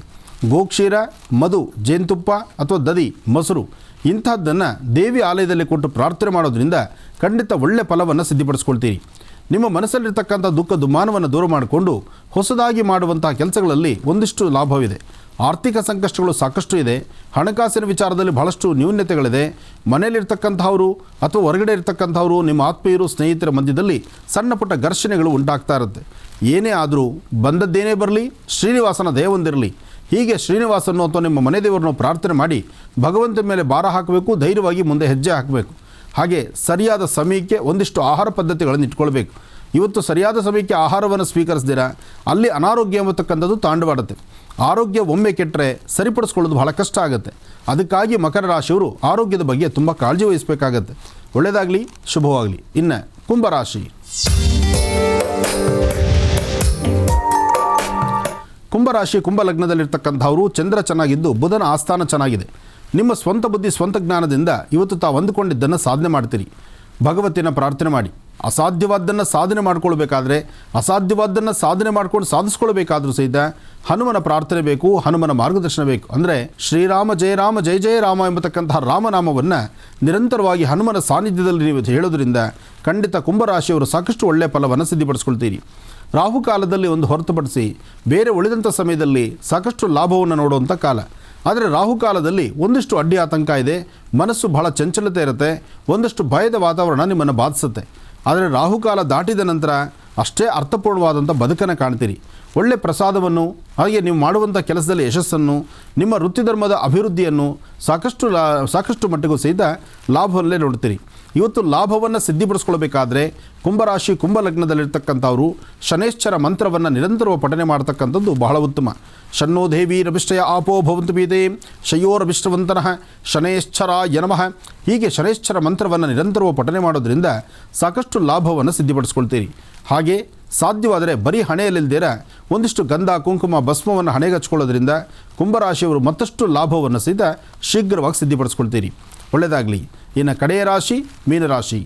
ಗೋಕ್ಷೀರ, ಮಧು, ಜೇನುತುಪ್ಪ ಅಥವಾ ದದಿ, ಮೊಸರು ಇಂತಹದ್ದನ್ನು ದೇವಿ ಆಲಯದಲ್ಲಿ ಕೊಟ್ಟು ಪ್ರಾರ್ಥನೆ ಮಾಡೋದ್ರಿಂದ ಖಂಡಿತ ಒಳ್ಳೆಯ ಫಲವನ್ನು ಸಿದ್ಧಿಪಡಿಸ್ಕೊಳ್ತೀರಿ. ನಿಮ್ಮ ಮನಸ್ಸಲ್ಲಿರ್ತಕ್ಕಂಥ ದುಃಖ ದುಮ್ಮಾನವನ್ನು ದೂರ ಮಾಡಿಕೊಂಡು ಹೊಸದಾಗಿ ಮಾಡುವಂಥ ಕೆಲಸಗಳಲ್ಲಿ ಒಂದಿಷ್ಟು ಲಾಭವಿದೆ. ಆರ್ಥಿಕ ಸಂಕಷ್ಟಗಳು ಸಾಕಷ್ಟು ಇದೆ. ಹಣಕಾಸಿನ ವಿಚಾರದಲ್ಲಿ ಬಹಳಷ್ಟು ನ್ಯೂನ್ಯತೆಗಳಿದೆ. ಮನೆಯಲ್ಲಿರ್ತಕ್ಕಂಥವರು ಅಥವಾ ಹೊರಗಡೆ ಇರ್ತಕ್ಕಂಥವರು, ನಿಮ್ಮ ಆತ್ಮೀಯರು, ಸ್ನೇಹಿತರ ಮಧ್ಯದಲ್ಲಿ ಸಣ್ಣ ಪುಟ್ಟ ಘರ್ಷಣೆಗಳು ಉಂಟಾಗ್ತಾ ಇರುತ್ತೆ. ಏನೇ ಆದರೂ ಬಂದದ್ದೇನೇ ಬರಲಿ, ಶ್ರೀನಿವಾಸನ ದಯ ಹೊಂದಿರಲಿ. ಹೀಗೆ ಶ್ರೀನಿವಾಸನ್ನು ಅಥವಾ ನಿಮ್ಮ ಮನೆ ದೇವರನ್ನು ಪ್ರಾರ್ಥನೆ ಮಾಡಿ ಭಗವಂತನ ಮೇಲೆ ಭಾರ ಹಾಕಬೇಕು, ಧೈರ್ಯವಾಗಿ ಮುಂದೆ ಹೆಜ್ಜೆ ಹಾಕಬೇಕು. ಹಾಗೆ ಸರಿಯಾದ ಸಮಯಕ್ಕೆ ಒಂದಿಷ್ಟು ಆಹಾರ ಪದ್ಧತಿಗಳನ್ನು ಇಟ್ಕೊಳ್ಬೇಕು. ಇವತ್ತು ಸರಿಯಾದ ಸಮಯಕ್ಕೆ ಆಹಾರವನ್ನು ಸ್ವೀಕರಿಸ್ದಿರ ಅಲ್ಲಿ ಅನಾರೋಗ್ಯ ಎಂಬತಕ್ಕಂಥದ್ದು ತಾಂಡವಾಡುತ್ತೆ. ಆರೋಗ್ಯ ಒಮ್ಮೆ ಕೆಟ್ಟರೆ ಸರಿಪಡಿಸ್ಕೊಳ್ಳೋದು ಬಹಳ ಕಷ್ಟ ಆಗುತ್ತೆ. ಅದಕ್ಕಾಗಿ ಮಕರ ರಾಶಿಯವರು ಆರೋಗ್ಯದ ಬಗ್ಗೆ ತುಂಬ ಕಾಳಜಿ ವಹಿಸಬೇಕಾಗತ್ತೆ. ಒಳ್ಳೆಯದಾಗಲಿ, ಶುಭವಾಗಲಿ. ಇನ್ನು ಕುಂಭರಾಶಿ. ಕುಂಭರಾಶಿ ಕುಂಭಲಗ್ನದಲ್ಲಿರ್ತಕ್ಕಂಥವರು ಚಂದ್ರ ಚೆನ್ನಾಗಿದ್ದು ಬುಧನ ಆಸ್ಥಾನ ಚೆನ್ನಾಗಿದೆ. ನಿಮ್ಮ ಸ್ವಂತ ಬುದ್ಧಿ, ಸ್ವಂತ ಜ್ಞಾನದಿಂದ ಇವತ್ತು ತಾವು ಅಂದುಕೊಂಡಿದ್ದನ್ನು ಸಾಧನೆ ಮಾಡ್ತೀರಿ. ಭಗವತಿನ ಪ್ರಾರ್ಥನೆ ಮಾಡಿ. ಅಸಾಧ್ಯವಾದ್ದನ್ನು ಸಾಧನೆ ಮಾಡ್ಕೊಳ್ಬೇಕಾದ್ರೆ, ಅಸಾಧ್ಯವಾದ್ದನ್ನು ಸಾಧನೆ ಮಾಡ್ಕೊಂಡು ಸಾಧಿಸ್ಕೊಳ್ಬೇಕಾದ್ರೂ ಸಹಿತ ಹನುಮನ ಪ್ರಾರ್ಥನೆ ಬೇಕು, ಹನುಮನ ಮಾರ್ಗದರ್ಶನ ಬೇಕು. ಅಂದರೆ ಶ್ರೀರಾಮ ಜಯ ರಾಮ ಜಯ ಜಯ ರಾಮ ಎಂಬತಕ್ಕಂತಹ ರಾಮನಾಮವನ್ನು ನಿರಂತರವಾಗಿ ಹನುಮನ ಸಾನ್ನಿಧ್ಯದಲ್ಲಿ ನೀವು ಹೇಳೋದ್ರಿಂದ ಖಂಡಿತ ಕುಂಭರಾಶಿಯವರು ಸಾಕಷ್ಟು ಒಳ್ಳೆಯ ಫಲವನ್ನು ಸಿದ್ಧಿಪಡಿಸ್ಕೊಳ್ತೀರಿ. ರಾಹುಕಾಲದಲ್ಲಿ ಒಂದು ಹೊರತುಪಡಿಸಿ ಬೇರೆ ಉಳಿದಂಥ ಸಮಯದಲ್ಲಿ ಸಾಕಷ್ಟು ಲಾಭವನ್ನು ನೋಡುವಂಥ ಕಾಲ. ಆದರೆ ರಾಹುಕಾಲದಲ್ಲಿ ಒಂದಿಷ್ಟು ಅಡ್ಡಿ ಆತಂಕ ಇದೆ. ಮನಸ್ಸು ಬಹಳ ಚಂಚಲತೆ ಇರುತ್ತೆ. ಒಂದಷ್ಟು ಭಯದ ವಾತಾವರಣ ನಿಮ್ಮನ್ನು ಬಾಧಿಸುತ್ತೆ. ಆದರೆ ರಾಹುಕಾಲ ದಾಟಿದ ನಂತರ ಅಷ್ಟೇ ಅರ್ಥಪೂರ್ಣವಾದಂಥ ಬದುಕನ್ನು ಕಾಣ್ತೀರಿ. ಒಳ್ಳೆ ಪ್ರಸಾದವನ್ನು, ಹಾಗೆ ನೀವು ಮಾಡುವಂಥ ಕೆಲಸದಲ್ಲಿ ಯಶಸ್ಸನ್ನು, ನಿಮ್ಮ ವೃತ್ತಿಧರ್ಮದ ಅಭಿವೃದ್ಧಿಯನ್ನು ಸಾಕಷ್ಟು ಮಟ್ಟಿಗೂ ಸಹಿತ ಲಾಭವನ್ನೇ ನೋಡ್ತೀರಿ. ಇವತ್ತು ಲಾಭವನ್ನು ಸಿದ್ಧಿಪಡಿಸ್ಕೊಳ್ಬೇಕಾದ್ರೆ ಕುಂಭರಾಶಿ ಕುಂಭಲಗ್ನದಲ್ಲಿರ್ತಕ್ಕಂಥವರು ಶನೇಶ್ಚರ ಮಂತ್ರವನ್ನು ನಿರಂತರವಾಗಿ ಪಠನೆ ಮಾಡ್ತಕ್ಕಂಥದ್ದು ಬಹಳ ಉತ್ತಮ. ಶನ್ನೋ ದೇವಿ ರಭಿಷ್ಟಯ ಆಪೋ ಭವಂತು ಬೀದೆ ಶಯೋರಭಿಷ್ಟವಂತನಃ ಶನೇಶ್ಚರಾಯ ನಮಃ. ಹೀಗೆ ಶನೇಶ್ಚರ ಮಂತ್ರವನ್ನು ನಿರಂತರವಾಗಿ ಪಠನೆ ಮಾಡೋದ್ರಿಂದ ಸಾಕಷ್ಟು ಲಾಭವನ್ನು ಸಿದ್ಧಿಪಡಿಸ್ಕೊಳ್ತೀರಿ. ಹಾಗೆ ಸಾಧ್ಯವಾದರೆ ಬರೀ ಹಣೆಯಲ್ಲಿಲ್ದಿರ ಒಂದಿಷ್ಟು ಗಂಧ, ಕುಂಕುಮ, ಭಸ್ಮವನ್ನು ಹಣೆಗೆ ಹಚ್ಕೊಳ್ಳೋದ್ರಿಂದ ಕುಂಭರಾಶಿಯವರು ಮತ್ತಷ್ಟು ಲಾಭವನ್ನು ಸಹಿತ ಶೀಘ್ರವಾಗಿ ಸಿದ್ಧಿಪಡಿಸ್ಕೊಳ್ತೀರಿ. ಒಳ್ಳೆಯದಾಗಲಿ. ಇನ್ನು ಕಡೆಯ ರಾಶಿ ಮೀನರಾಶಿ.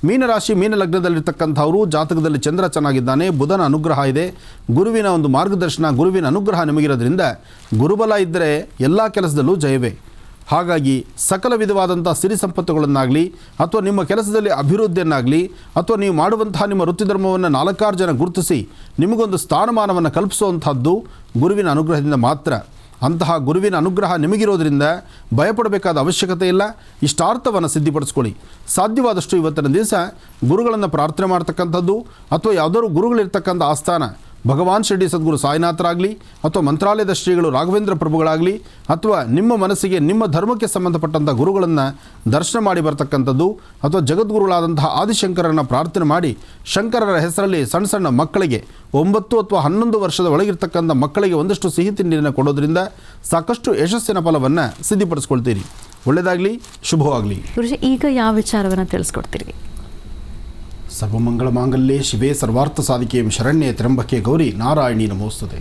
ಮೀನರಾಶಿ ಮೀನಲಗ್ನದಲ್ಲಿರ್ತಕ್ಕಂಥವರು ಜಾತಕದಲ್ಲಿ ಚಂದ್ರ ಚೆನ್ನಾಗಿದ್ದಾನೆ, ಬುಧನ ಅನುಗ್ರಹ ಇದೆ, ಗುರುವಿನ ಒಂದು ಮಾರ್ಗದರ್ಶನ, ಗುರುವಿನ ಅನುಗ್ರಹ ನಿಮಗಿರೋದ್ರಿಂದ ಗುರುಬಲ ಇದ್ದರೆ ಎಲ್ಲ ಕೆಲಸದಲ್ಲೂ ಜಯವೇ. ಹಾಗಾಗಿ ಸಕಲ ವಿಧವಾದಂಥ ಸಿರಿ ಸಂಪತ್ತುಗಳನ್ನಾಗಲಿ ಅಥವಾ ನಿಮ್ಮ ಕೆಲಸದಲ್ಲಿ ಅಭಿವೃದ್ಧಿಯನ್ನಾಗಲಿ ಅಥವಾ ನೀವು ಮಾಡುವಂತಹ ನಿಮ್ಮ ವೃತ್ತಿಧರ್ಮವನ್ನು 4-6 ಜನ ಗುರುತಿಸಿ ನಿಮಗೊಂದು ಸ್ಥಾನಮಾನವನ್ನು ಕಲ್ಪಿಸುವಂಥದ್ದು ಗುರುವಿನ ಅನುಗ್ರಹದಿಂದ ಮಾತ್ರ. ಅಂತಹ ಗುರುವಿನ ಅನುಗ್ರಹ ನಿಮಗಿರೋದ್ರಿಂದ ಭಯಪಡಬೇಕಾದ ಅವಶ್ಯಕತೆ ಇಲ್ಲ. ಇಷ್ಟಾರ್ಥವನ್ನು ಸಿದ್ಧಿಪಡಿಸ್ಕೊಳ್ಳಿ. ಸಾಧ್ಯವಾದಷ್ಟು ಇವತ್ತಿನ ದಿವಸ ಗುರುಗಳನ್ನು ಪ್ರಾರ್ಥನೆ ಮಾಡ್ತಕ್ಕಂಥದ್ದು ಅಥವಾ ಯಾವುದಾದ್ರು ಗುರುಗಳಿರ್ತಕ್ಕಂಥ ಆಸ್ಥಾನ ಭಗವಾನ್ ಶಿರಡಿ ಸದ್ಗುರು ಸಾಯಿನಾಥರಾಗಲಿ ಅಥವಾ ಮಂತ್ರಾಲಯದ ಶ್ರೀಗಳು ರಾಘವೇಂದ್ರ ಪ್ರಭುಗಳಾಗಲಿ ಅಥವಾ ನಿಮ್ಮ ಮನಸ್ಸಿಗೆ ನಿಮ್ಮ ಧರ್ಮಕ್ಕೆ ಸಂಬಂಧಪಟ್ಟಂಥ ಗುರುಗಳನ್ನು ದರ್ಶನ ಮಾಡಿ ಬರ್ತಕ್ಕಂಥದ್ದು ಅಥವಾ ಜಗದ್ಗುರುಗಳಾದಂತಹ ಆದಿಶಂಕರನ್ನು ಪ್ರಾರ್ಥನೆ ಮಾಡಿ ಶಂಕರರ ಹೆಸರಲ್ಲಿ ಸಣ್ಣ ಸಣ್ಣ ಮಕ್ಕಳಿಗೆ 9 ಅಥವಾ 11 ವರ್ಷದ ಒಳಗಿರ್ತಕ್ಕಂಥ ಮಕ್ಕಳಿಗೆ ಒಂದಷ್ಟು ಸಿಹಿ ತಿಂಡಿಯನ್ನು ಕೊಡೋದ್ರಿಂದ ಸಾಕಷ್ಟು ಯಶಸ್ಸಿನ ಫಲವನ್ನು ಸಿದ್ಧಿಪಡಿಸ್ಕೊಳ್ತೀರಿ. ಒಳ್ಳೆಯದಾಗಲಿ, ಶುಭವಾಗಲಿ. ಗುರುಜಿ, ಈಗ ಯಾವ ವಿಚಾರವನ್ನು ತಿಳಿಸ್ಕೊಡ್ತೀರಿ? ಸರ್ವಮಂಗಳ ಮಾಂಗಲ್ಯೆ ಶಿವೆ ಸರ್ವಾರ್ಥ ಸಾಧಿಕೆ ಶರಣ್ಯೆ ತ್ರ್ಯಂಬಕೆ ಗೌರಿ ನಾರಾಯಣಿ ನಮೋಸ್ತುತೆ.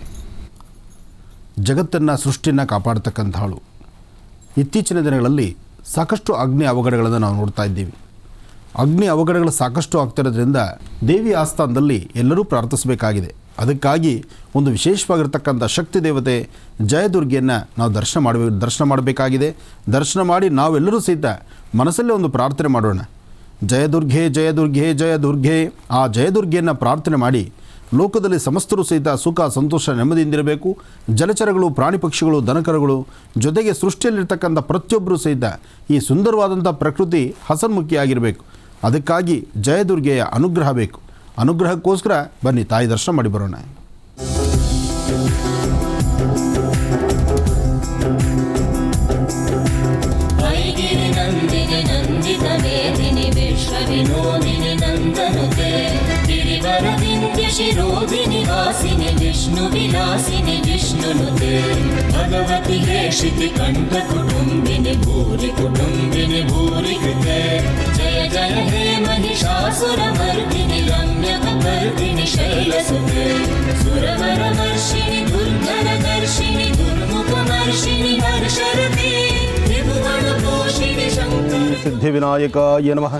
ಜಗತ್ತನ್ನು ಸೃಷ್ಟಿಯನ್ನು ಕಾಪಾಡ್ತಕ್ಕಂಥವಳು. ಇತ್ತೀಚಿನ ದಿನಗಳಲ್ಲಿ ಸಾಕಷ್ಟು ಅಗ್ನಿ ಅವಘಡಗಳನ್ನು ನಾವು ನೋಡ್ತಾ ಇದ್ದೀವಿ. ಅಗ್ನಿ ಅವಘಡಗಳು ಸಾಕಷ್ಟು ಆಗ್ತಿರೋದ್ರಿಂದ ದೇವಿ ಆಸ್ಥಾನದಲ್ಲಿ ಎಲ್ಲರೂ ಪ್ರಾರ್ಥಿಸಬೇಕಾಗಿದೆ. ಅದಕ್ಕಾಗಿ ಒಂದು ವಿಶೇಷವಾಗಿರ್ತಕ್ಕಂಥ ಶಕ್ತಿ ದೇವತೆ ಜಯದುರ್ಗೆಯನ್ನು ನಾವು ದರ್ಶನ ಮಾಡಬೇಕಾಗಿದೆ. ದರ್ಶನ ಮಾಡಿ ನಾವೆಲ್ಲರೂ ಸಹಿತ ಮನಸ್ಸಲ್ಲೇ ಒಂದು ಪ್ರಾರ್ಥನೆ ಮಾಡೋಣ. ಜಯದುರ್ಗೆ ಜಯದುರ್ಗೆ ಜಯದುರ್ಗೆ. ಆ ಜಯದುರ್ಗೆಯನ್ನು ಪ್ರಾರ್ಥನೆ ಮಾಡಿ ಲೋಕದಲ್ಲಿ ಸಮಸ್ತರು ಸಹಿತ ಸುಖ ಸಂತೋಷ ನೆಮ್ಮದಿಯಿಂದಿರಬೇಕು. ಜಲಚರಗಳು, ಪ್ರಾಣಿ ಪಕ್ಷಿಗಳು, ದನಕರುಗಳು ಜೊತೆಗೆ ಸೃಷ್ಟಿಯಲ್ಲಿರ್ತಕ್ಕಂಥ ಪ್ರತಿಯೊಬ್ಬರೂ ಸಹಿತ ಈ ಸುಂದರವಾದಂಥ ಪ್ರಕೃತಿ ಹಸನ್ಮುಖಿಯಾಗಿರಬೇಕು. ಅದಕ್ಕಾಗಿ ಜಯದುರ್ಗೆಯ ಅನುಗ್ರಹ ಬೇಕು. ಅನುಗ್ರಹಕ್ಕೋಸ್ಕರ ಬನ್ನಿ ತಾಯಿ ದರ್ಶನ ಮಾಡಿ ಬರೋಣ. विनोदिनि नन्दनुते गिरिवरविन्द्य शिरोधिनि वासिनि विष्णु विलासिनि विष्णुनुते भगवति हेशिति कण्ठकुटुम्बिनि भूरि कुटुम्बिनि भूरि कृते जय जय हे महिषासुरमर्दिनि रम्यकपर्दिनि शैलसुते सुरवरवर्षिणि दुर्धरदर्शिनि दुर्मुखमर्षिणि हर्षरते त्रिभुवनपोषिणि शङ्कर सिद्धिविनायकाय नमः.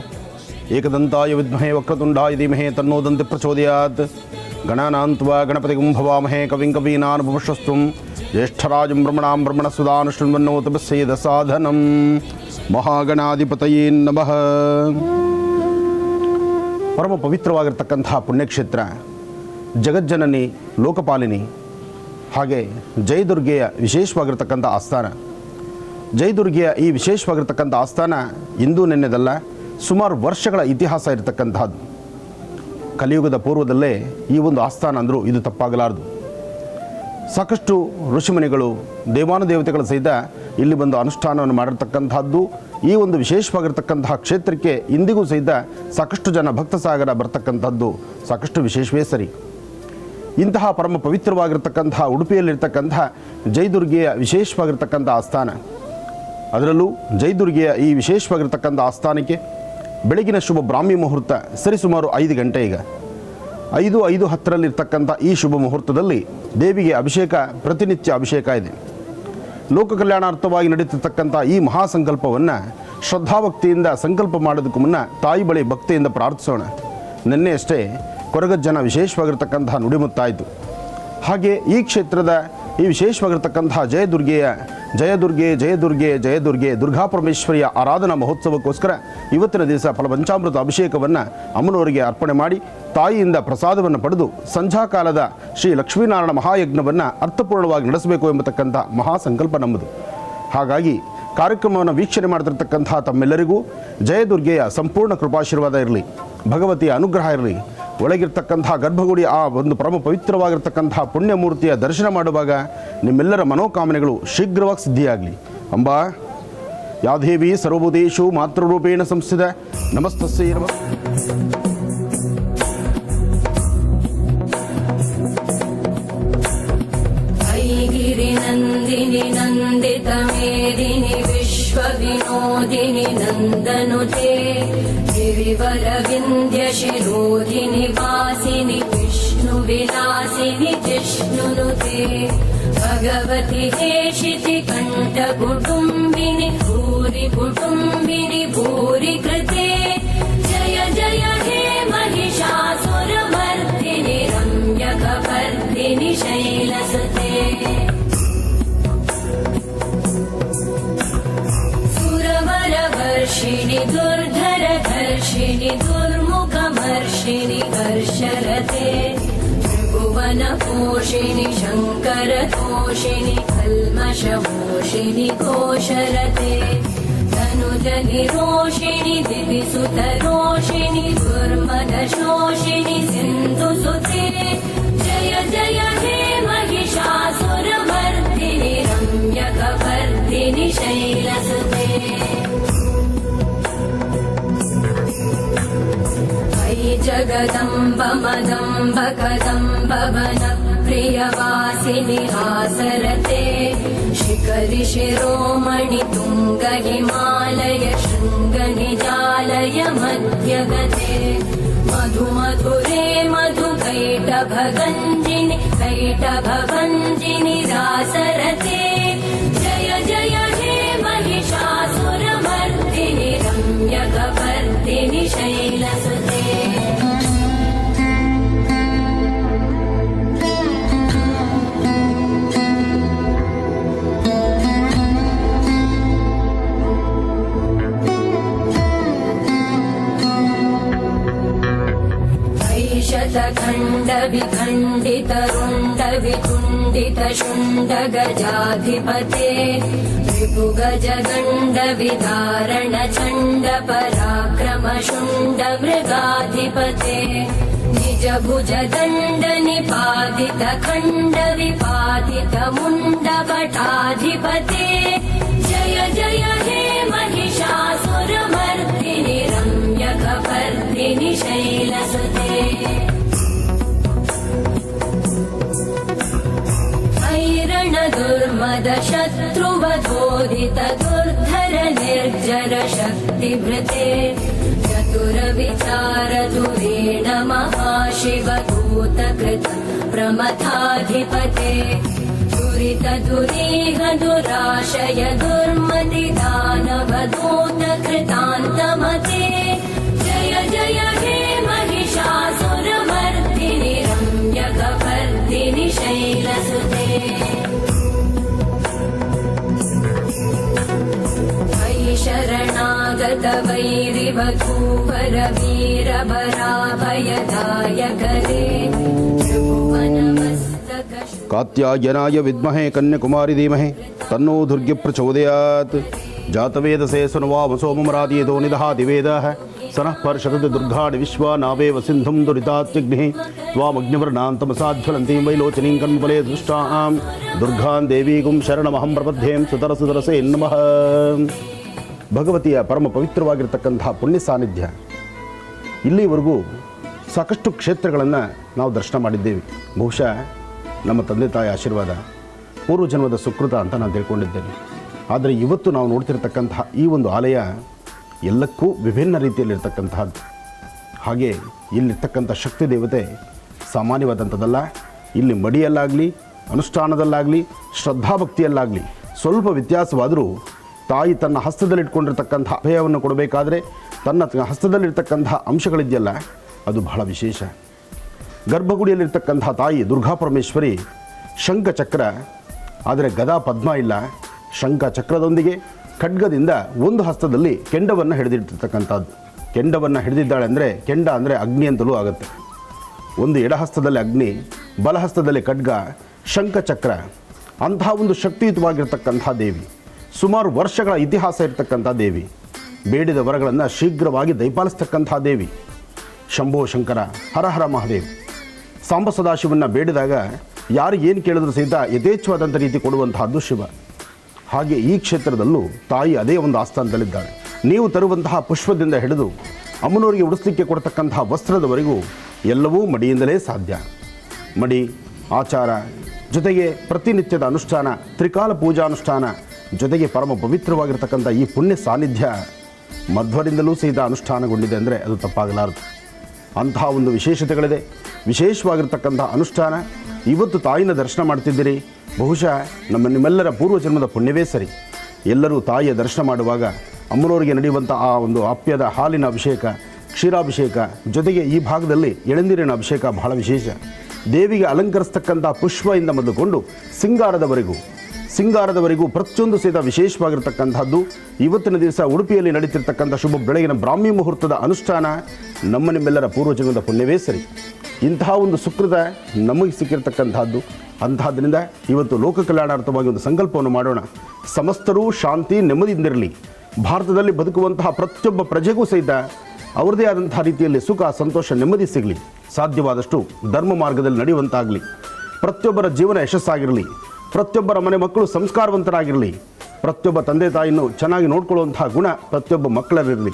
एकदंताय विद्महे वक्रतुंडाय धीमहि तन्नो दन्ति प्रचोदयात्. गणानान्त्वा गणपतिं भवामहे कविं कवीनामुपमश्रवस्तुं ज्येष्ठराजं ब्रह्मणां ब्रह्मणसुदान् शृण्वन्नोतपस्येदसाधनं. ಮಹಾಗಣಾಧಿಪತಯೇ ನಮಃ. ಪರಮ ಪವಿತ್ರವಾಗಿರ್ತಕ್ಕಂಥ ಪುಣ್ಯಕ್ಷೇತ್ರ, ಜಗಜ್ಜನನಿ ಲೋಕಪಾಲಿನಿ, ಹಾಗೆ ಜಯದುರ್ಗೆಯ ವಿಶೇಷವಾಗಿರ್ತಕ್ಕಂಥ ಆಸ್ಥಾನ. ಜಯದುರ್ಗೆಯ ಈ ವಿಶೇಷವಾಗಿರ್ತಕ್ಕಂಥ ಆಸ್ಥಾನ ಇಂದು ನೆನ್ನೆದಲ್ಲ, ಸುಮಾರು ವರ್ಷಗಳ ಇತಿಹಾಸ ಇರತಕ್ಕಂಥದ್ದು. ಕಲಿಯುಗದ ಪೂರ್ವದಲ್ಲೇ ಈ ಒಂದು ಆಸ್ಥಾನ ಅಂದರೂ ಇದು ತಪ್ಪಾಗಲಾರದು. ಸಾಕಷ್ಟು ಋಷಿಮುನಿಗಳು, ದೇವಾನುದೇವತೆಗಳ ಸಹಿತ ಇಲ್ಲಿ ಬಂದು ಅನುಷ್ಠಾನವನ್ನು ಮಾಡಿರ್ತಕ್ಕಂಥದ್ದು. ಈ ಒಂದು ವಿಶೇಷವಾಗಿರ್ತಕ್ಕಂತಹ ಕ್ಷೇತ್ರಕ್ಕೆ ಇಂದಿಗೂ ಸಹಿತ ಸಾಕಷ್ಟು ಜನ ಭಕ್ತ ಸಾಗರ ಬರ್ತಕ್ಕಂಥದ್ದು ಸಾಕಷ್ಟು ವಿಶೇಷವೇ ಸರಿ. ಇಂತಹ ಪರಮ ಪವಿತ್ರವಾಗಿರ್ತಕ್ಕಂತಹ ಉಡುಪಿಯಲ್ಲಿರ್ತಕ್ಕಂತಹ ಜಯದುರ್ಗೆಯ ವಿಶೇಷವಾಗಿರ್ತಕ್ಕಂಥ ಆಸ್ಥಾನ, ಅದರಲ್ಲೂ ಜಯದುರ್ಗೆಯ ಈ ವಿಶೇಷವಾಗಿರ್ತಕ್ಕಂಥ ಆಸ್ಥಾನಕ್ಕೆ ಬೆಳಗಿನ ಶುಭ ಬ್ರಾಹ್ಮಿ ಮುಹೂರ್ತ ಸರಿಸುಮಾರು 5 ಗಂಟೆ. ಈಗ 5:10 ಈ ಶುಭ ಮುಹೂರ್ತದಲ್ಲಿ ದೇವಿಗೆ ಅಭಿಷೇಕ, ಪ್ರತಿನಿತ್ಯ ಅಭಿಷೇಕ ಇದೆ. ಲೋಕ ಕಲ್ಯಾಣಾರ್ಥವಾಗಿ ನಡೀತಿರ್ತಕ್ಕಂಥ ಈ ಮಹಾಸಂಕಲ್ಪವನ್ನು ಶ್ರದ್ಧಾಭಕ್ತಿಯಿಂದ ಸಂಕಲ್ಪ ಮಾಡೋದಕ್ಕೂ ಮುನ್ನ ತಾಯಿ ಬಳಿ ಭಕ್ತಿಯಿಂದ ಪ್ರಾರ್ಥಿಸೋಣ. ನಿನ್ನೆ ಅಷ್ಟೇ ಕೊರಗಜ್ಜನ ವಿಶೇಷವಾಗಿರ್ತಕ್ಕಂತಹ ನುಡಿಮುತ್ತಾಯಿತು. ಹಾಗೆ ಈ ಕ್ಷೇತ್ರದ ಈ ವಿಶೇಷವಾಗಿರ್ತಕ್ಕಂತಹ ಜಯದುರ್ಗೆಯ ಜಯದುರ್ಗೆ ಜಯದುರ್ಗೆ ಜಯದುರ್ಗೆ ದುರ್ಗಾಪರಮೇಶ್ವರಿಯ ಆರಾಧನಾ ಮಹೋತ್ಸವಕ್ಕೋಸ್ಕರ ಇವತ್ತಿನ ದಿವಸ ಫಲಪಂಚಾಮೃತ ಅಭಿಷೇಕವನ್ನು ಅಮ್ಮನವರಿಗೆ ಅರ್ಪಣೆ ಮಾಡಿ ತಾಯಿಯಿಂದ ಪ್ರಸಾದವನ್ನು ಪಡೆದು ಸಂಧ್ಯಾಕಾಲದ ಶ್ರೀ ಲಕ್ಷ್ಮೀನಾರಾಯಣ ಮಹಾಯಜ್ಞವನ್ನು ಅರ್ಥಪೂರ್ಣವಾಗಿ ನಡೆಸಬೇಕು ಎಂಬತಕ್ಕಂಥ ಮಹಾಸಂಕಲ್ಪ ನಮ್ಮದು. ಹಾಗಾಗಿ ಕಾರ್ಯಕ್ರಮವನ್ನು ವೀಕ್ಷಣೆ ಮಾಡ್ತಿರ್ತಕ್ಕಂತಹ ತಮ್ಮೆಲ್ಲರಿಗೂ ಜಯದುರ್ಗೆಯ ಸಂಪೂರ್ಣ ಕೃಪಾಶೀರ್ವಾದ ಇರಲಿ, ಭಗವತಿಯ ಅನುಗ್ರಹ ಇರಲಿ. ಒಳಗಿರ್ತಕ್ಕಂತಹ ಗರ್ಭಗುಡಿ ಆ ಒಂದು ಪರಮ ಪವಿತ್ರವಾಗಿರ್ತಕ್ಕಂತಹ ಪುಣ್ಯಮೂರ್ತಿಯ ದರ್ಶನ ಮಾಡುವಾಗ ನಿಮ್ಮೆಲ್ಲರ ಮನೋಕಾಮನೆಗಳು ಶೀಘ್ರವಾಗಿ ಸಿದ್ಧಿಯಾಗಲಿ. ಅಂಬಾ ಯಾ ದೇವಿ ಸರ್ವಭೂತೇಷು ಮಾತೃರೂಪೇಣ ಸಂಸ್ಥಿತ ನಮಸ್ತಸ್ಯೈ ನಮಃ. गिरिनन्दिनि नन्दितमेदिनि विश्वविनोदिनि नन्दनुते गिरिवरविन्द्यशिरोधिनि वासिनि विष्णुविलासिनि जिष्णुनुते भगवति हेशिति कण्ठकुटुम्बिनि भूरि कुटुम्बिनि भूरि कृते जय जय हे महिषासुरमर्दिनि रम्यकपर्दिनि शैलसुते सुरवरवर्षिणि दुर्धरधर्षिणि दुर्मुखमर्षिणि हर्षरते त्रिभुवनपोषिणि शङ्करतोषिणि कल्मषमोषिणि घोषरते तनुजनिरोषिणि दिविसुतरोषिणि दुर्मदशोषिणि सिन्धुसुते जय जय शैलसुते अयि जगदम्ब मदम्ब कदम्ब वन प्रियवासिनि हासरते शिखरि शिरोमणि तुङ्ग हिमालय शृङ्ग निजालय मध्यगते मधु मधुरे मधुकैटभगञ्जिनि कैटभभञ्जिनि रासरते जय जय हे महिषासुरमर्दिनि रम्यकपर्दिनि शैलसुते शतखण्ड विखण्डित रुण्ड वितुण्डित शुण्ड गजाधिपते रिपु गज गण्ड विदारण चण्ड पराक्रम शुण्ड मृगाधिपते निज भुज दण्ड निपातित खण्ड विपातित मुण्ड भटाधिपते जय जय हे महिषासुरमर्दिनि रम्यकपर्दिनि शैलसुते दुर्मद शत्रुवधोदित दुर्धर निर्जर शक्तिभृते चतुर विचार धुरेण महाशिव दूतकृत प्रमथाधिपते दुरित दुरीह दुराशय दुर्मति दानव दूत कृतान्तमते जय जय हे महिषासुरमर्दिनि रम्यकपर्दिनि शैलसुते शरणागत वैरिवधूवर वीरभराभयदायकरे त्रिभुवनमस्तक कात्यायनाय विद्महे कन्याकुमारी धीमहि तन्नो दुर्गे प्रचोदयात् जातवेदसे सुनवामसो ममरादीतो निदहादिवेदः सनः पर्षदति दुर्गाणि विश्वा नावेव सिन्धुं दुरितात्यग्निः त्वामग्निवर्णां तमसाज्वलन्तीं वैलोचनीं कर्मफले दृष्टां दुर्गां देवीगुं शरणमहं प्रपद्यें सुतरसुतरसे नमः. ಭಗವತಿಯ ಪರಮ ಪವಿತ್ರವಾಗಿರ್ತಕ್ಕಂಥ ಪುಣ್ಯ ಸಾನ್ನಿಧ್ಯ. ಇಲ್ಲಿವರೆಗೂ ಸಾಕಷ್ಟು ಕ್ಷೇತ್ರಗಳನ್ನು ನಾವು ದರ್ಶನ ಮಾಡಿದ್ದೇವೆ. ಬಹುಶಃ ನಮ್ಮ ತಂದೆ ತಾಯಿ ಆಶೀರ್ವಾದ, ಪೂರ್ವಜನ್ಮದ ಸುಕೃತ ಅಂತ ನಾನು ತಿಳ್ಕೊಂಡಿದ್ದೇನೆ. ಆದರೆ ಇವತ್ತು ನಾವು ನೋಡ್ತಿರ್ತಕ್ಕಂತಹ ಈ ಒಂದು ಆಲಯ ಎಲ್ಲಕ್ಕೂ ವಿಭಿನ್ನ ರೀತಿಯಲ್ಲಿರ್ತಕ್ಕಂತಹದ್ದು. ಹಾಗೆ ಇಲ್ಲಿರ್ತಕ್ಕಂಥ ಶಕ್ತಿ ದೇವತೆ ಸಾಮಾನ್ಯವಾದಂಥದ್ದಲ್ಲ. ಇಲ್ಲಿ ಮಡಿಯಲ್ಲಾಗಲಿ, ಅನುಷ್ಠಾನದಲ್ಲಾಗಲಿ, ಶ್ರದ್ಧಾಭಕ್ತಿಯಲ್ಲಾಗಲಿ ಸ್ವಲ್ಪ ವ್ಯತ್ಯಾಸವಾದರೂ ತಾಯಿ ತನ್ನ ಹಸ್ತದಲ್ಲಿಟ್ಕೊಂಡಿರ್ತಕ್ಕಂಥ ಅಭಯವನ್ನು ಕೊಡಬೇಕಾದ್ರೆ ತನ್ನ ಹಸ್ತದಲ್ಲಿರ್ತಕ್ಕಂಥ ಅಂಶಗಳಿದೆಯಲ್ಲ, ಅದು ಬಹಳ ವಿಶೇಷ. ಗರ್ಭಗುಡಿಯಲ್ಲಿರ್ತಕ್ಕಂಥ ತಾಯಿ ದುರ್ಗಾ ಪರಮೇಶ್ವರಿ ಶಂಖಚಕ್ರ, ಆದರೆ ಗದಾ ಪದ್ಮ ಇಲ್ಲ. ಶಂಖಚಕ್ರದೊಂದಿಗೆ ಖಡ್ಗದಿಂದ ಒಂದು ಹಸ್ತದಲ್ಲಿ ಕೆಂಡವನ್ನು ಹಿಡಿದಿಟ್ಟಿರ್ತಕ್ಕಂಥದ್ದು. ಕೆಂಡವನ್ನು ಹಿಡಿದಿದ್ದಾಳೆ ಅಂದರೆ, ಕೆಂಡ ಅಂದರೆ ಅಗ್ನಿ ಅಂತಲೂ ಆಗುತ್ತೆ. ಒಂದು ಎಡಹಸ್ತದಲ್ಲಿ ಅಗ್ನಿ, ಬಲಹಸ್ತದಲ್ಲಿ ಖಡ್ಗ, ಶಂಖಚಕ್ರ. ಅಂತಹ ಒಂದು ಶಕ್ತಿಯುತವಾಗಿರ್ತಕ್ಕಂಥ ದೇವಿ, ಸುಮಾರು ವರ್ಷಗಳ ಇತಿಹಾಸ ಇರತಕ್ಕಂಥ ದೇವಿ, ಬೇಡಿದ ವರಗಳನ್ನು ಶೀಘ್ರವಾಗಿ ದಯಪಾಲಿಸ್ತಕ್ಕಂಥ ದೇವಿ. ಶಂಭೋ ಶಂಕರ, ಹರ ಹರ ಮಹಾದೇವ್. ಸಾಂಬ ಸದಾಶಿವನ್ನ ಬೇಡಿದಾಗ ಯಾರು ಏನು ಕೇಳಿದ್ರು ಸಹಿತ ಯಥೇಚ್ಛವಾದಂಥ ರೀತಿ ಕೊಡುವಂತಹದ್ದು ಶಿವ. ಹಾಗೆ ಈ ಕ್ಷೇತ್ರದಲ್ಲೂ ತಾಯಿ ಅದೇ ಒಂದು ಆಸ್ಥಾನದಲ್ಲಿದ್ದಾಳೆ. ನೀವು ತರುವಂತಹ ಪುಷ್ಪದಿಂದ ಹಿಡಿದು ಅಮ್ಮನವರಿಗೆ ಉಡಿಸಲಿಕ್ಕೆ ಕೊಡ್ತಕ್ಕಂತಹ ವಸ್ತ್ರದವರೆಗೂ ಎಲ್ಲವೂ ಮಡಿಯಿಂದಲೇ ಸಾಧ್ಯ. ಮಡಿ, ಆಚಾರ, ಜೊತೆಗೆ ಪ್ರತಿನಿತ್ಯದ ಅನುಷ್ಠಾನ, ತ್ರಿಕಾಲ ಪೂಜಾನುಷ್ಠಾನ, ಜೊತೆಗೆ ಪರಮ ಪವಿತ್ರವಾಗಿರ್ತಕ್ಕಂಥ ಈ ಪುಣ್ಯ ಸಾನ್ನಿಧ್ಯ ಮಧ್ವರಿಂದಲೂ ಸಹಿತ ಅನುಷ್ಠಾನಗೊಂಡಿದೆ ಅಂದರೆ ಅದು ತಪ್ಪಾಗಲಾರದು. ಅಂತಹ ಒಂದು ವಿಶೇಷತೆಗಳಿದೆ. ವಿಶೇಷವಾಗಿರ್ತಕ್ಕಂಥ ಅನುಷ್ಠಾನ. ಇವತ್ತು ತಾಯಿನ ದರ್ಶನ ಮಾಡ್ತಿದ್ದೀರಿ. ಬಹುಶಃ ನಿಮ್ಮೆಲ್ಲರ ಪೂರ್ವಜನ್ಮದ ಪುಣ್ಯವೇ ಸರಿ. ಎಲ್ಲರೂ ತಾಯಿಯ ದರ್ಶನ ಮಾಡುವಾಗ ಅಮ್ಮನವರಿಗೆ ನಡೆಯುವಂಥ ಆ ಒಂದು ಆಪ್ಯದ ಹಾಲಿನ ಅಭಿಷೇಕ, ಕ್ಷೀರಾಭಿಷೇಕ, ಜೊತೆಗೆ ಈ ಭಾಗದಲ್ಲಿ ಎಳೆನೀರಿನ ಅಭಿಷೇಕ ಬಹಳ ವಿಶೇಷ. ದೇವಿಗೆ ಅಲಂಕರಿಸ್ತಕ್ಕಂಥ ಪುಷ್ಪದಿಂದ ಮೊದಲುಕೊಂಡು ಸಿಂಗಾರದವರೆಗೂ ಪ್ರತಿಯೊಂದು ಸಹಿತ ವಿಶೇಷವಾಗಿರ್ತಕ್ಕಂಥದ್ದು. ಇವತ್ತಿನ ದಿವಸ ಉಡುಪಿಯಲ್ಲಿ ನಡೀತಿರ್ತಕ್ಕಂಥ ಶುಭ ಬೆಳಗಿನ ಬ್ರಾಹ್ಮಿ ಮುಹೂರ್ತದ ಅನುಷ್ಠಾನ ನಿಮ್ಮೆಲ್ಲರ ಪೂರ್ವಜನ್ಮದ ಪುಣ್ಯವೇ ಸರಿ. ಇಂತಹ ಒಂದು ಸುಕೃತ ನಮಗೆ ಸಿಕ್ಕಿರ್ತಕ್ಕಂಥದ್ದು. ಅಂತಹದ್ರಿಂದ ಇವತ್ತು ಲೋಕ ಕಲ್ಯಾಣಾರ್ಥವಾಗಿ ಒಂದು ಸಂಕಲ್ಪವನ್ನು ಮಾಡೋಣ. ಸಮಸ್ತರೂ ಶಾಂತಿ ನೆಮ್ಮದಿಯಿಂದಿರಲಿ. ಭಾರತದಲ್ಲಿ ಬದುಕುವಂತಹ ಪ್ರತಿಯೊಬ್ಬ ಪ್ರಜೆಗೂ ಸಹಿತ ಅವರದೇ ಆದಂಥ ರೀತಿಯಲ್ಲಿ ಸುಖ, ಸಂತೋಷ, ನೆಮ್ಮದಿ ಸಿಗಲಿ. ಸಾಧ್ಯವಾದಷ್ಟು ಧರ್ಮ ಮಾರ್ಗದಲ್ಲಿ ನಡೆಯುವಂತಾಗಲಿ. ಪ್ರತಿಯೊಬ್ಬರ ಜೀವನ ಯಶಸ್ಸಾಗಿರಲಿ. ಪ್ರತಿಯೊಬ್ಬರ ಮನೆ ಮಕ್ಕಳು ಸಂಸ್ಕಾರವಂತರಾಗಿರಲಿ. ಪ್ರತಿಯೊಬ್ಬ ತಂದೆ ತಾಯಿಯನ್ನು ಚೆನ್ನಾಗಿ ನೋಡ್ಕೊಳ್ಳುವಂತಹ ಗುಣ ಪ್ರತಿಯೊಬ್ಬ ಮಕ್ಕಳಲ್ಲಿರಲಿ.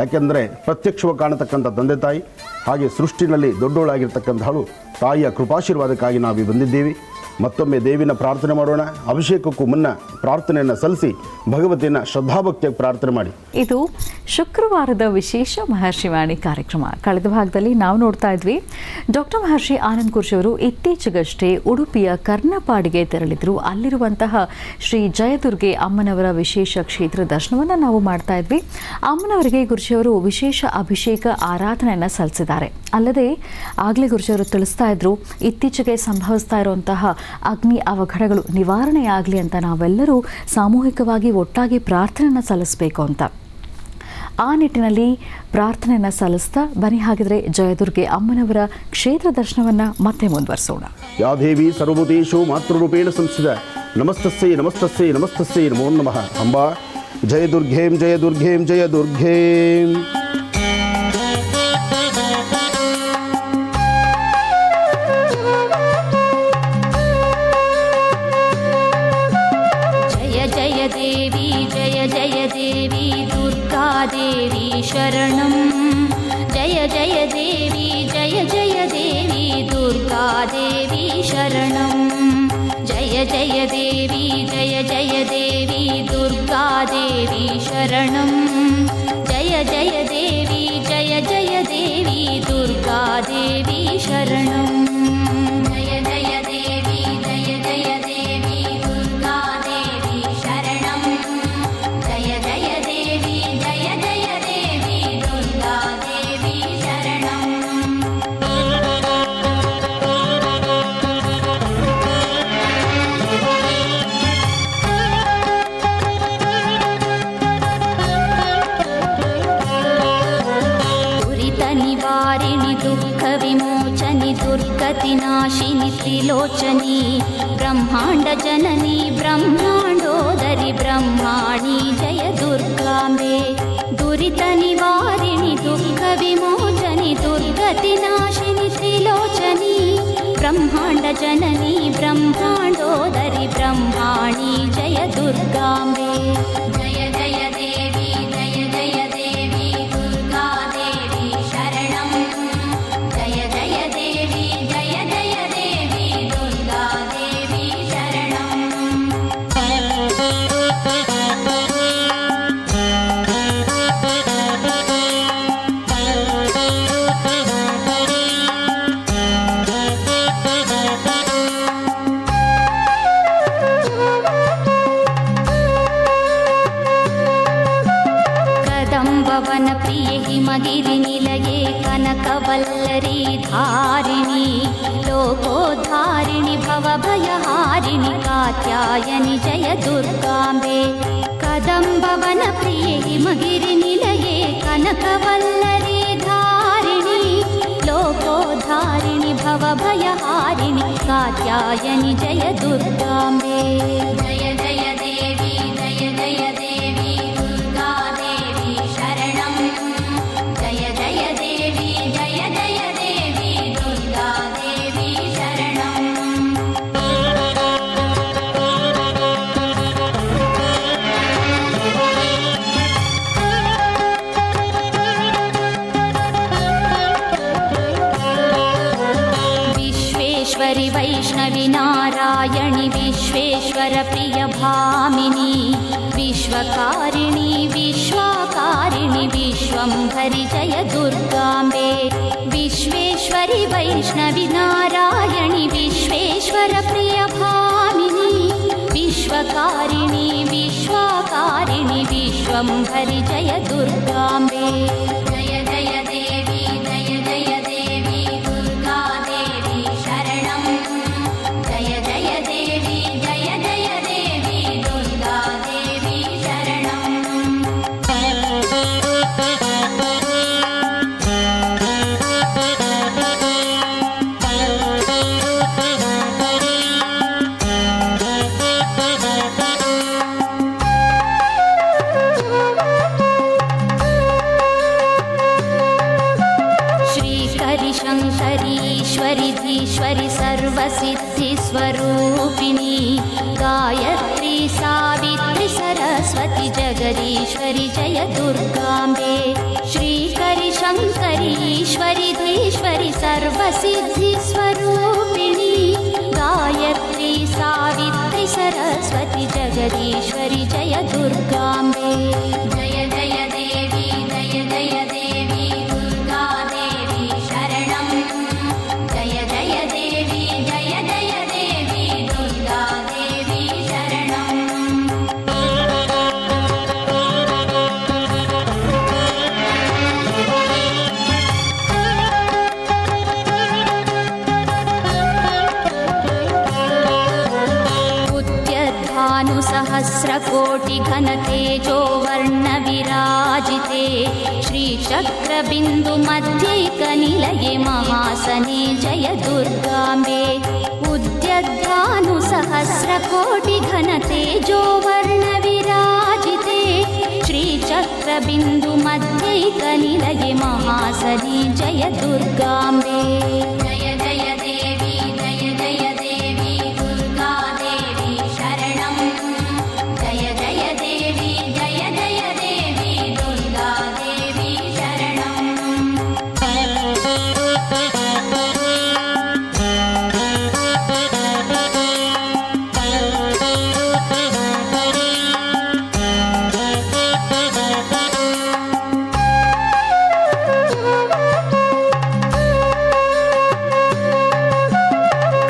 ಯಾಕೆಂದರೆ ಪ್ರತ್ಯಕ್ಷವಾಗಿ ಕಾಣತಕ್ಕಂಥ ತಂದೆ ತಾಯಿ ಹಾಗೆ ಸೃಷ್ಟಿನಲ್ಲಿ ದೊಡ್ಡೋಳಾಗಿರ್ತಕ್ಕಂಥವಳು ತಾಯಿಯ ಕೃಪಾಶೀರ್ವಾದಕ್ಕಾಗಿ ನಾವು ಬಂದಿದ್ದೀವಿ. ಮತ್ತೊಮ್ಮೆ ದೇವಿನ ಪ್ರಾರ್ಥನೆ ಮಾಡೋಣ. ಅಭಿಷೇಕಕ್ಕೂ ಮುನ್ನ ಪ್ರಾರ್ಥನೆಯನ್ನು ಸಲ್ಲಿಸಿ ಭಗವತಿಯನ್ನು ಶ್ರದ್ಧಾಭಕ್ತಿಯಾಗಿ ಪ್ರಾರ್ಥನೆ ಮಾಡಿ. ಇದು ಶುಕ್ರವಾರದ ವಿಶೇಷ ಮಹರ್ಷಿವಾಣಿ ಕಾರ್ಯಕ್ರಮ. ಕಳೆದ ಭಾಗದಲ್ಲಿ ನಾವು ನೋಡ್ತಾ ಇದ್ವಿ ಡಾಕ್ಟರ್ ಮಹರ್ಷಿ ಆನಂದ್ ಕುರ್ಷಿ ಅವರು ಇತ್ತೀಚೆಗಷ್ಟೇ ಉಡುಪಿಯ ಕರ್ನಪಾಡಿಗೆ ತೆರಳಿದ್ರು. ಅಲ್ಲಿರುವಂತಹ ಶ್ರೀ ಜಯದುರ್ಗೆ ಅಮ್ಮನವರ ವಿಶೇಷ ಕ್ಷೇತ್ರ ದರ್ಶನವನ್ನು ನಾವು ಮಾಡ್ತಾ ಇದ್ವಿ. ಅಮ್ಮನವರಿಗೆ ಗುರುಜಿಯವರು ವಿಶೇಷ ಅಭಿಷೇಕ ಆರಾಧನೆಯನ್ನು ಸಲ್ಲಿಸಿದ್ದಾರೆ. ಅಲ್ಲದೆ ಆಗಲೇ ಗುರುಜಿಯವರು ತಿಳಿಸ್ತಾ ಇದ್ರು, ಇತ್ತೀಚೆಗೆ ಸಂಭವಿಸ್ತಾ ಇರುವಂತಹ ಅಗ್ನಿ ಅವಘಡಗಳು ನಿವಾರಣೆಯಾಗಲಿ ಅಂತ ನಾವೆಲ್ಲರೂ ಸಾಮೂಹಿಕವಾಗಿ ಒಟ್ಟಾಗಿ ಪ್ರಾರ್ಥನೆಯನ್ನು ಸಲ್ಲಿಸಬೇಕು ಅಂತ. ಆ ನಿಟ್ಟಿನಲ್ಲಿ ಪ್ರಾರ್ಥನೆಯನ್ನು ಸಲ್ಲಿಸ್ತಾ ಬನ್ನಿ ಹಾಗಿದ್ರೆ ಜಯದುರ್ಗೆ ಅಮ್ಮನವರ ಕ್ಷೇತ್ರ ದರ್ಶನವನ್ನು ಮತ್ತೆ ಮುಂದುವರಿಸೋಣ. ಯಾ ದೇವಿ ಸರ್ವಭೂತೇಷು ಮಾತೃರೂಪೇಣ ಸಂಸ್ಥಿತ ನಮಸ್ತಸ್ಸೈ ನಮಸ್ತಸ್ಸೈ ನಮಸ್ತಸ್ಸೈ ನಮೋ ನಮಃ. ಅಂಬಾ ಜಯದುರ್ಗೇಂ ಜಯದುರ್ಗೇಂ ಜಯದುರ್ಗೇಂ. शरणं जय जय देवी जय जय देवी दुर्गा देवी शरणं जय जय देवी जय जय देवी दुर्गा देवी शरणं जय जय देवी जय जय देवी दुर्गा देवी शरणं जय जय देवी जय जय देवी दुर्गा देवी शरणं जय जय देवी जय जय दुर्गतिनाशिनि त्रिलोचनी ब्रह्मांड जननी ब्रह्मांडोदरी ब्रह्माणी जय दुर्गांबे दुरित निवारिणि दुःख विमोचनि दुर्गतिनाशिनि त्रिलोचनी ब्रह्मांड जननी ब्रह्मांडोदरी ब्रह्माणी जय दुर्गांबे जय जय देवी जय जय देवी दुर्गा देवी शरणं जय जय देवी जय जय देवी दुर्गा देवी शरणं कदम्बवन प्रिय हिमगिरि निलये कनकवल्लरी धारिणी लोकोद्धारिणि भवभयहारिणि कात्यायनि जय दुर्गांबे कदम्बवन प्रिय हिमगिरि निलये कनकवल्लरी धारिणी लोकोद्धारिणि भवभयहारिणि कात्यायनि जय दुर्गांबे जय जय देवी जय जय देवी दुर्गा देवी शरणं जय जय देवी जय जय देवी दुर्गा देवी शरणं विश्वेश्वरि वैष्णवि नारायणि विश्वेश्वर प्रिय भामिनी विश्वकारिणि विश्वाकारिणि विश्वंभरि जय दुर्गांबे विश्वेश्वरि वैष्णवि नारायणि विश्वेश्वर प्रिय भामिनी विश्वकारिणि विश्वाकारिणि विश्वंभरि जय दुर्गांबे जय जय देवी जय जय देवी दुर्गा देवी शरणं जय जय देवी जय जय देवी दुर्गा देवी शरणं वागीश्वरि सर्वसिद्धिस्वरूपिणी गायत्री सावित्री सरस्वती जगदीश्वरि जय दुर्गाम्बे श्रीकरि शङ्करि ईश्वरि धीश्वरि सर्वसिद्धिस्वरूपिणी गायत्री सावित्री सरस्वती जगदीश्वरि जय दुर्गाम्बे जय जय देवी जय जय देवी दुर्गा देवी शरणं जय जय देवी जय जय देवी दुर्गा देवी शरणं सहस्रकोटिघनतेजो वर्णविराजिते श्रीचक्रबिन्दुमध्यैकनिलये महासने जय दुर्गाम्बे उद्यद्भानुसहस्रकोटिघनतेजो वर्णविराजिते श्रीचक्रबिन्दुमध्यैकनिलये महासने जय दुर्गाम्बे जय जय देवी जय जय देवी दुर्गा देवी शरणं जय जय देवी जय जय देवी दुर्गा देवी शरणं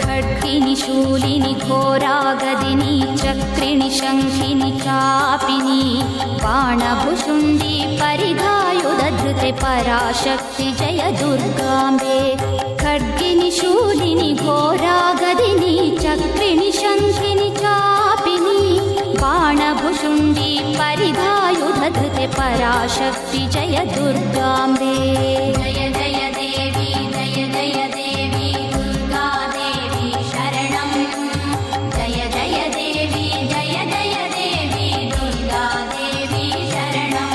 खड्गिनि शूलिनि घोरागदिनि चक्रिणि शङ्खिनि चापिनि बाणभुषुण्डी परिधायुधधृते पराशक्ति जय दुर्गाम्बे खड्गिनि शूलिनि घोरागदिनि चक्रिणि शङ्खिनि चापिनि बाणभुषुण्डी परिधायुधधृते पराशक्ति जय दुर्गाम्बे जय जय देवी जय जय देवी दुर्गा देवी शरणं जय जय देवी जय जय देवी दुर्गा देवी शरणं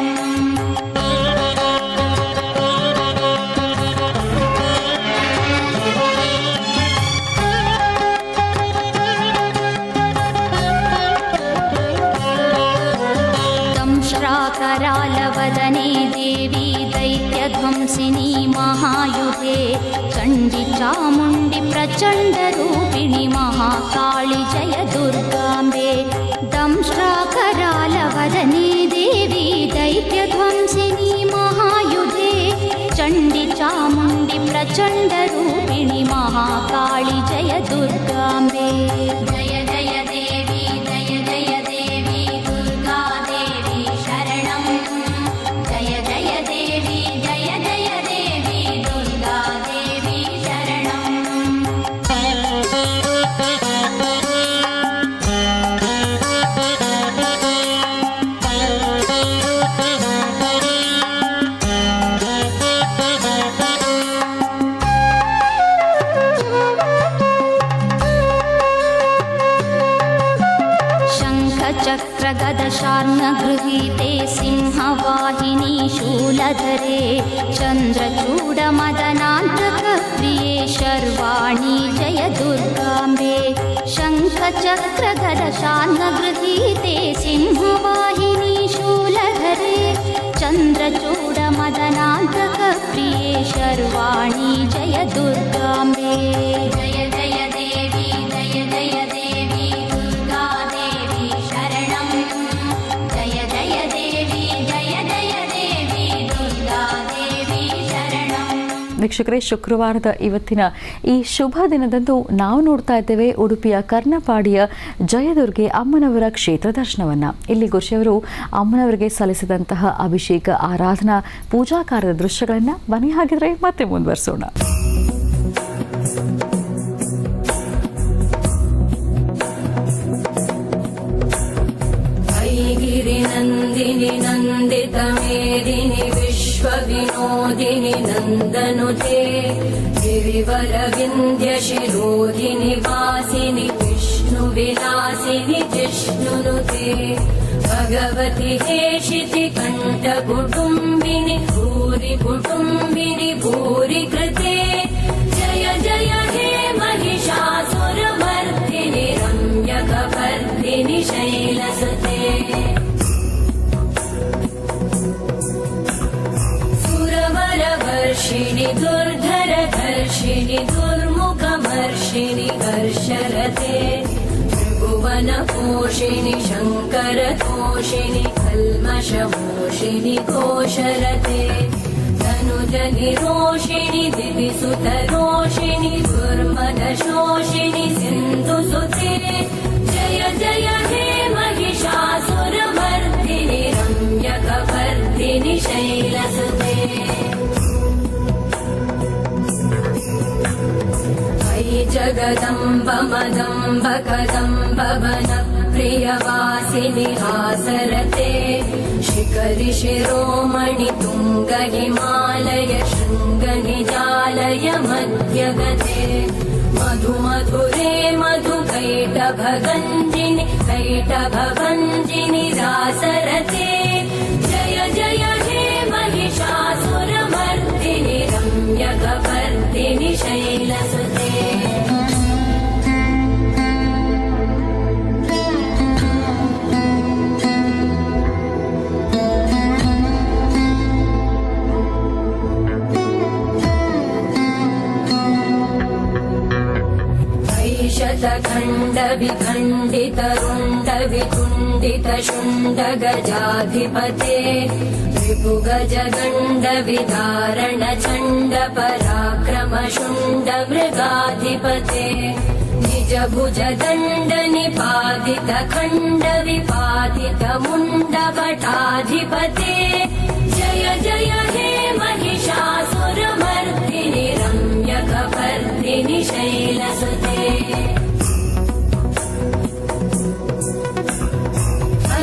दंश्राकरालवदने देवी दैत्यध्वंसिनी महायुधे चण्डी चामुण्डी प्रचण्डरूपिणि महाकाळि जय दुर्गाम्बे दंश्राकरालवदने देवी दैत्यध्वंसिनी महायुधे चण्डी चामुण्डी प्रचण्डरूपिणि महाकाळि जय दुर्गाम्बे जय जय देवी जय जय देवी दुर्गा देवी शरणं जय जय देवी जय जय देवी दुर्गा देवी शरणं शङ्खचक्रगदशार्ङ्गगृहीते सिंहवाहिनी शूलधरे चन्द्रचूडमदनान्तकप्रिये शर्वाणि जय दुर्गाम्बे शङ्खचक्रगदशार्ङ्गगृहीते सिंहवाहिनी शूलधरे चन्द्रचूडमदनान्तकप्रिये शर्वाणि जय दुर्गाम्बे जय जय देवी जय जय देवी दुर्गा देवी शरणं जय जय देवी जय जय देवी दुर्गा देवी शरणं ವೀಕ್ಷಕರೇ, ಶುಕ್ರವಾರದ ಇವತ್ತಿನ ಈ ಶುಭ ದಿನದಂದು ನಾವು ನೋಡ್ತಾ ಇದ್ದೇವೆ ಉಡುಪಿಯ ಕರ್ಣಪಾಡಿಯ ಜಯದುರ್ಗೆ ಅಮ್ಮನವರ ಕ್ಷೇತ್ರ ದರ್ಶನವನ್ನು. ಇಲ್ಲಿ ಗುರುಜಿಯವರು ಅಮ್ಮನವರಿಗೆ ಸಲ್ಲಿಸಿದಂತಹ ಅಭಿಷೇಕ ಆರಾಧನಾ ಪೂಜಾ ಕಾರ್ಯದ ದೃಶ್ಯಗಳನ್ನು ಬನ್ನಿ ಹಾಗಿದ್ರೆ ಮತ್ತೆ ಮುಂದುವರಿಸೋಣ. गिरिनन्दिनि नन्दितमेदिनि विश्वविनोदिनि नन्दनुते गिरिवरविन्द्यशिरोधिनि वासिनि विष्णुविलासिनि जिष्णुनुते भगवति हेशिति कण्ठकुटुम्बिनि भूरि कुटुम्बिनि भूरि कृते जय जय हे शोभते त्रिभुवनपोषिणि शङ्करतोषिणि कल्मषमोषिणि घोषरते तनुजनिरोषिणि दिविसुतरोषिणि दुर्मदशोषिणि सिन्धुसुते जय जय हे महिषासुरमर्दिनि रम्यकपर्दिनि शैलसुते अयि जगदम्ब मदम्ब कदम्ब वनप्रियवासिनि हासरते शिखरि शिरोमणि तुङ्ग हिमालय शृङ्ग निजालय मध्यगते मधु मधुरे मधु कैटभगञ्जिनि कैटभभञ्जिनि रासरते जय जय हे महिषासुरमर्दिनि रम्यकपर्दिनि शैलसुते शतखण्ड विखण्डित रुण्ड विकुण्डित शुण्ड गजाधिपते रिपुगज गण्ड विदारण चण्ड पराक्रम शुण्ड मृगाधिपते निज भुज दण्ड निपातित खण्ड विपातित मुण्ड भटाधिपते जय जय हे महिषासुरमर्दिनि रम्यकपर्दिनि शैलसुते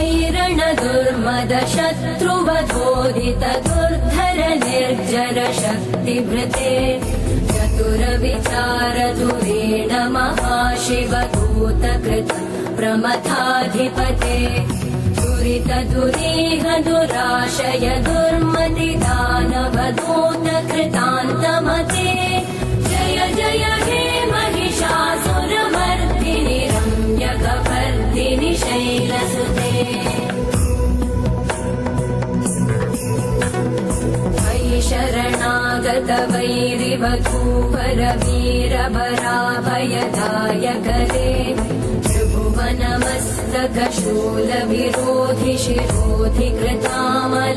ऐरण दुर्मद शत्रुवधोदित दुर्धर निर्जर शक्तिभृते चतुर विचार धुरेण महाशिव दूतकृत प्रमथाधिपते दुरित दुरीह दुराशय दुर्मति दानव दूत कृतान्तमते जय जय हे महिषासुरमर्दिनि रम्यकपर्दिनि शैलसुते अयि शरणागत वैरिवधूवर वीरभराभयदायकरे त्रिभुवनमस्तक शूलविरोधि शिरोधि कृतामलशूलकरे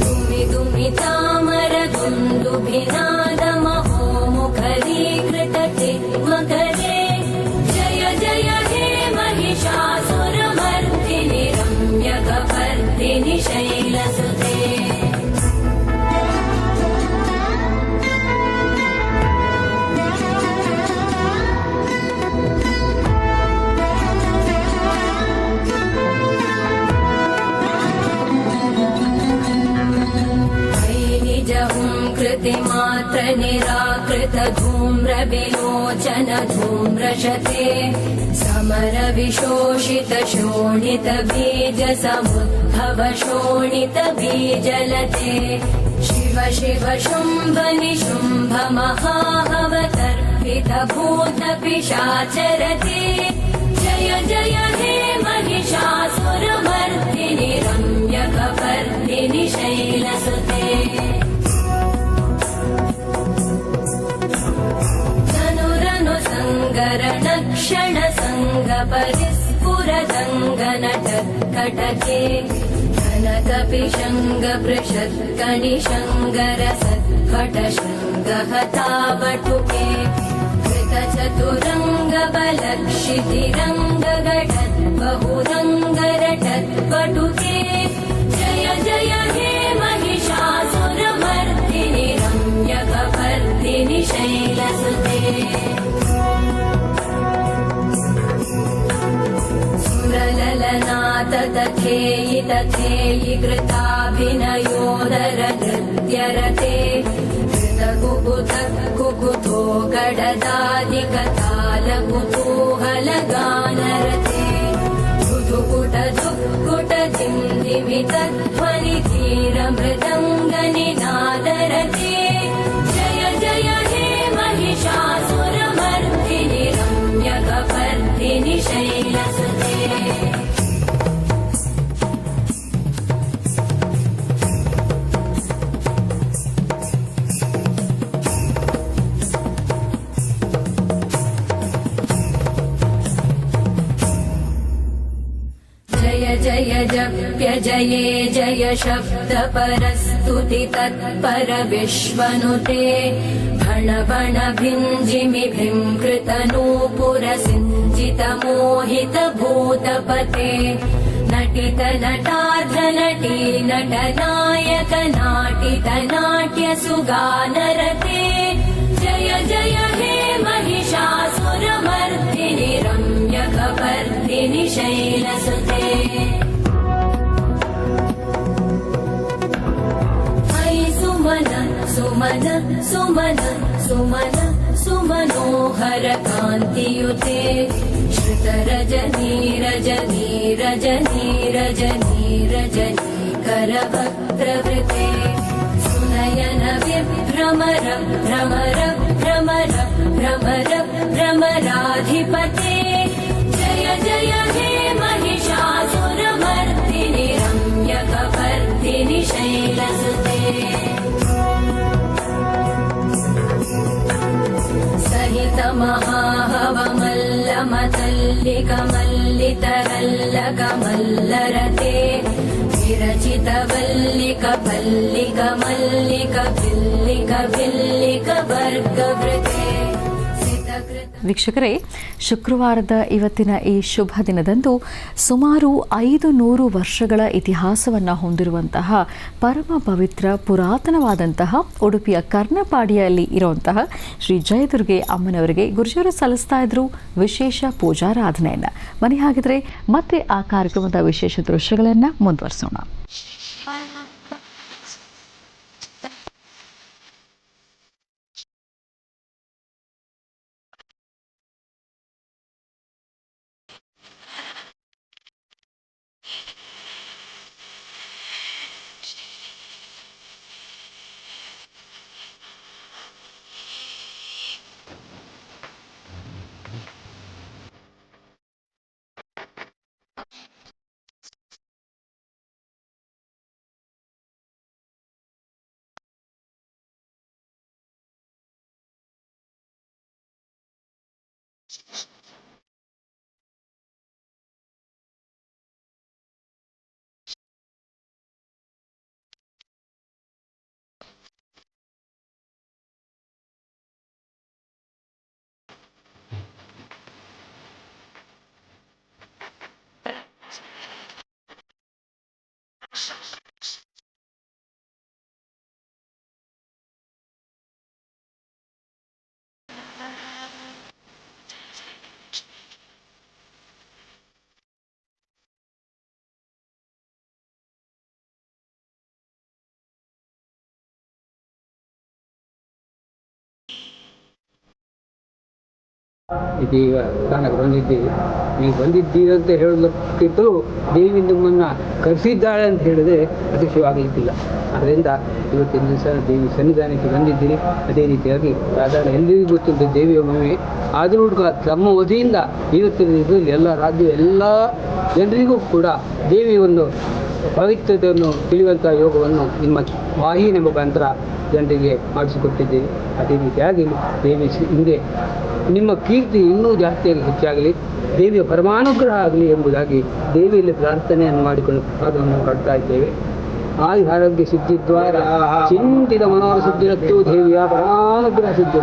दुमि दुमि तामर दुन्दुभिनाद महोमुखरीकृत किङ्मकरे जय जय हे महिषासुरमर्दिनि रम्यकपर्दिनि शैलसुते कृतिमात्र निराकृत धूम्र विलोचन धूम्रशते समर विशोषित शोणित बीज समुद्भव शोणित बीजलते शिव शिव शुम्भ निशुम्भ महाहवतर्पित भूत पिशाचरते जय जय हे महिषासुरमर्दिनि रम्यकपर्दिनि शैलसुते क्षण संग परिस्फुरदङ्गनटत्कटके धनकपिशङ्ग पृषत्कणिशङ्गर सत्कटशृङ्ग हतावटुके कृतचतुरङ्ग बलक्षितिरङ्ग गटद्बहुरङ्गरटत्पटुके जय जय हे महिषासुरमर्दिनि रम्यकपर्दिनि शैलसुते सुरललनाथ तथेयि तथेयि कृताभिनयोदर नृत्यरते कृतकुकुथ कुकुथो गडदादिकताल कुतूहलगानरते धुधुकुट धुक्कुट दिम्दिमित ध्वनि धीर मृदङ्गनिनादरते जय जय हे महिषासुरमर्दिनि रम्यकपर्दिनि शैलसुते जप्यजये जय शब्द परस्तुति तत्पर विश्वनुते भण भण भिञ्जिमि भिङ्कृतनूपुर सिञ्जित मोहित भूतपते नटित नटार्ध नटी नटनायक नाटित नाट्य सुगानरते जय जय हे महिषासुरमर्दिनि रम्यकपर्दिनि शैलसुते अयि सुमन सुमन सुमन सुमन सुमनोहर कान्तियुते श्रुतरजनी रजनी रजनी रजनी रजनी करवक्त्रवृते सुनयन विभ्रमर भ्रमर भ्रमर भ्रमर भ्रमराधिपते जय जय हे महिषासुरमर्दिनि रम्यकपर्दिनि शैलसुते सहित महाहवमल्लमतल्लिकमल्लितरल्लकमल्लरते विरचित वल्लिक पल्लिक मल्लिक भिल्लिक भिल्लिक वर्गवृते ವೀಕ್ಷಕರೇ, ಶುಕ್ರವಾರದ ಇವತ್ತಿನ ಈ ಶುಭ ದಿನದಂದು ಸುಮಾರು 500 ವರ್ಷಗಳ ಇತಿಹಾಸವನ್ನು ಹೊಂದಿರುವಂತಹ ಪರಮ ಪವಿತ್ರ ಪುರಾತನವಾದಂತಹ ಉಡುಪಿಯ ಕರ್ಣಪಾಡಿಯಲ್ಲಿ ಇರುವಂತಹ ಶ್ರೀ ಜಯದುರ್ಗೆ ಅಮ್ಮನವರಿಗೆ ಗುರುಜಿಯವರು ಸಲ್ಲಿಸ್ತಾ ಇದ್ರು ವಿಶೇಷ ಪೂಜಾರಾಧನೆಯನ್ನು. ಬನ್ನಿ ಹಾಗಿದ್ರೆ ಮತ್ತೆ ಆ ಕಾರ್ಯಕ್ರಮದ ವಿಶೇಷ ದೃಶ್ಯಗಳನ್ನು ಮುಂದುವರಿಸೋಣ. ಇದೀಗ ಸ್ಥಾನಕ್ಕೆ ಬಂದಿದ್ದೀವಿ. ನೀವು ಬಂದಿದ್ದೀರಿ ಅಂತ ಹೇಳೋದಕ್ಕಿಂತಲೂ ದೇವಿ ನಿಮ್ಮನ್ನು ಕರೆಸಿದ್ದಾಳೆ ಅಂತ ಹೇಳಿದ್ರೆ ಅತಿಶಯವಾಗಲಿಕ್ಕಿಲ್ಲ. ಅದರಿಂದ ಇವತ್ತಿನ ದಿವಸ ದೇವಿ ಸನ್ನಿಧಾನಕ್ಕೆ ಬಂದಿದ್ದೀರಿ. ಅದೇ ರೀತಿಯಾಗಿ ಸಾಧಾರಣ ಎಲ್ಲರಿಗೂ ಗೊತ್ತಿದ್ದ ದೇವಿಯ ಮಹಿಮೆ, ಆದರೂ ತಮ್ಮ ವಧಿಯಿಂದ ಇವತ್ತಿನ ದಿವಸದಲ್ಲಿ ಎಲ್ಲ ರಾಜ್ಯ ಎಲ್ಲ ಜನರಿಗೂ ಕೂಡ ದೇವಿಯ ಒಂದು ಪವಿತ್ರತೆಯನ್ನು ತಿಳಿಯುವಂಥ ಯೋಗವನ್ನು ನಿಮ್ಮ ವಾಹಿನಿ ಮುಖಾಂತರ ಜನರಿಗೆ ಮಾಡಿಸಿಕೊಟ್ಟಿದ್ದೀರಿ. ಅದೇ ರೀತಿಯಾಗಿ ದೇವಿ ಹಿಂದೆ ನಿಮ್ಮ ಕೀರ್ತಿ ಇನ್ನೂ ಜಾಸ್ತಿಯಾಗಿ ಹೆಚ್ಚಾಗಲಿ, ದೇವಿಯ ಪರಮಾನುಗ್ರಹ ಆಗಲಿ ಎಂಬುದಾಗಿ ದೇವಿಯಲ್ಲಿ ಪ್ರಾರ್ಥನೆಯನ್ನು ಮಾಡಿಕೊಂಡು ಅದನ್ನು ಕಟ್ತಾ ಇದ್ದೇವೆ. ಆರೋಗ್ಯ ಸಿದ್ಧಿದ್ವಾರ ಚಿಂತಿತ ಮನೋರ ಸಿದ್ಧಿರತ್ತು ದೇವಿಯ ಪರಮಾನುಗ್ರಹ ಸಿದ್ಧಿ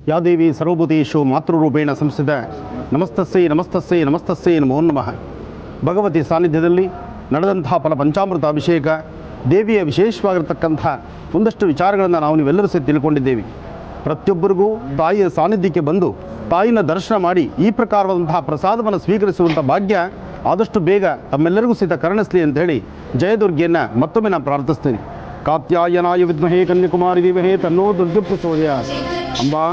ಯಾ ದೇವಿ ಸರ್ವಭೂತೇಷು ಮಾತೃರೂಪೇಣ ಸಂಸ್ಥಿತ ನಮಸ್ತಸ್ಸೈ ನಮಸ್ತಸ್ಸೈ ನಮಸ್ತಸ್ಸೈ ನಮೋ ನಮಃ. ಭಗವತಿ ಸಾನ್ನಿಧ್ಯದಲ್ಲಿ ನಡೆದಂತಹ ಪಂಚಾಮೃತ ಅಭಿಷೇಕ, ದೇವಿಯ ವಿಶೇಷವಾಗಿರ್ತಕ್ಕಂಥ ಒಂದಷ್ಟು ವಿಚಾರಗಳನ್ನು ನಾವು ನೀವೆಲ್ಲರೂ ಸಹ ತಿಳ್ಕೊಂಡಿದ್ದೇವೆ. ಪ್ರತಿಯೊಬ್ಬರಿಗೂ ತಾಯಿಯ ಸಾನ್ನಿಧ್ಯಕ್ಕೆ ಬಂದು ತಾಯಿನ ದರ್ಶನ ಮಾಡಿ ಈ ಪ್ರಕಾರವಾದಂತಹ ಪ್ರಸಾದವನ್ನು ಸ್ವೀಕರಿಸುವಂಥ ಭಾಗ್ಯ ಆದಷ್ಟು ಬೇಗ ತಮ್ಮೆಲ್ಲರಿಗೂ ಸಹಿತ ಕರುಣಿಸಲಿ ಅಂತ ಹೇಳಿ ಜಯದುರ್ಗೆಯನ್ನು ಮತ್ತೊಮ್ಮೆ ನಾನು ಪ್ರಾರ್ಥಿಸ್ತೀನಿ. ಕಾತ್ಯಾಯನಾಯ ವಿದ್ಮಹೇ ಕನ್ಯಾಕುಮಾರಿ ದೇವಹೇ ತನ್ನೋ ದುರ್ಗೆ ಪ್ರಚೋದಯಾತ್. ಅಂಬಾ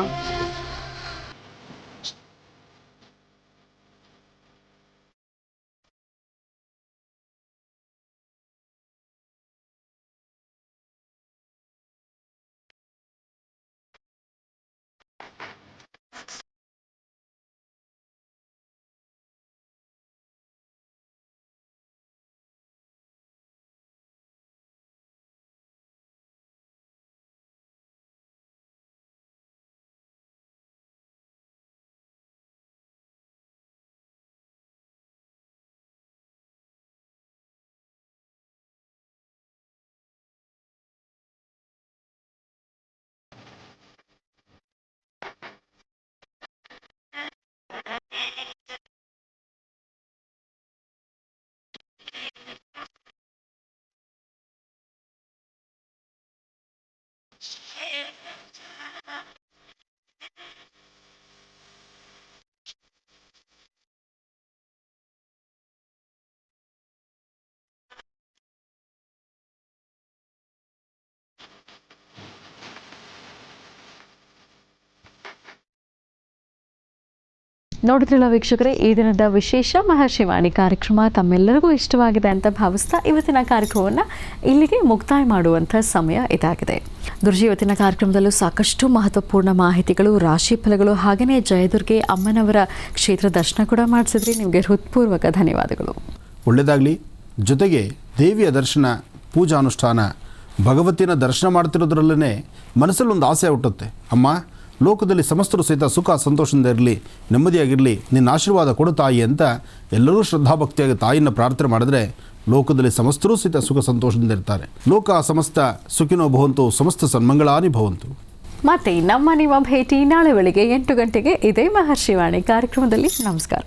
ನೋಡಿದ್ರಲ್ಲ ವೀಕ್ಷಕರೇ, ಈ ದಿನದ ವಿಶೇಷ ಮಹರ್ಷಿವಾಣಿ ಕಾರ್ಯಕ್ರಮ ತಮ್ಮೆಲ್ಲರಿಗೂ ಇಷ್ಟವಾಗಿದೆ ಅಂತ ಭಾವಿಸ್ತಾ ಇವತ್ತಿನ ಕಾರ್ಯಕ್ರಮವನ್ನು ಇಲ್ಲಿಗೆ ಮುಕ್ತಾಯ ಮಾಡುವಂಥ ಸಮಯ ಇದಾಗಿದೆ. ಗುರುಜಿ, ಇವತ್ತಿನ ಕಾರ್ಯಕ್ರಮದಲ್ಲೂ ಸಾಕಷ್ಟು ಮಹತ್ವಪೂರ್ಣ ಮಾಹಿತಿಗಳು, ರಾಶಿ ಫಲಗಳು, ಹಾಗೆಯೇ ಜಯದುರ್ಗೆ ಅಮ್ಮನವರ ಕ್ಷೇತ್ರ ದರ್ಶನ ಕೂಡ ಮಾಡಿಸಿದ್ರಿ. ನಿಮಗೆ ಹೃತ್ಪೂರ್ವಕ ಧನ್ಯವಾದಗಳು. ಒಳ್ಳೆಯದಾಗಲಿ. ಜೊತೆಗೆ ದೇವಿಯ ದರ್ಶನ, ಪೂಜಾನುಷ್ಠಾನ, ಭಗವತಿನ ದರ್ಶನ ಮಾಡ್ತಿರೋದ್ರಲ್ಲೇ ಮನಸ್ಸಲ್ಲೊಂದು ಆಸೆ ಹುಟ್ಟುತ್ತೆ. ಅಮ್ಮ, ಲೋಕದಲ್ಲಿ ಸಮಸ್ತರು ಸಹಿತ ಸುಖ ಸಂತೋಷದಿಂದ ಇರಲಿ, ನೆಮ್ಮದಿಯಾಗಿರಲಿ, ನಿನ್ನ ಆಶೀರ್ವಾದ ಕೊಡು ತಾಯಿ ಅಂತ ಎಲ್ಲರೂ ಶ್ರದ್ಧಾಭಕ್ತಿಯಾಗಿ ತಾಯಿಯನ್ನು ಪ್ರಾರ್ಥನೆ ಮಾಡಿದ್ರೆ ಲೋಕದಲ್ಲಿ ಸಮಸ್ತರೂ ಸಹಿತ ಸುಖ ಸಂತೋಷದಿಂದ ಇರ್ತಾರೆ. ಲೋಕ ಸಮಸ್ತ ಸುಖಿನೋ ಭವಂತು, ಸಮಸ್ತ ಸನ್ಮಂಗಳಾನಿ ಭವಂತು. ಮತ್ತೆ ನಿಮ್ಮ ಭೇಟಿ ನಾಳೆ ಬೆಳಿಗ್ಗೆ 8 ಗಂಟೆಗೆ ಇದೇ ಮಹರ್ಷಿವಾಣಿ ಕಾರ್ಯಕ್ರಮದಲ್ಲಿ. ನಮಸ್ಕಾರ.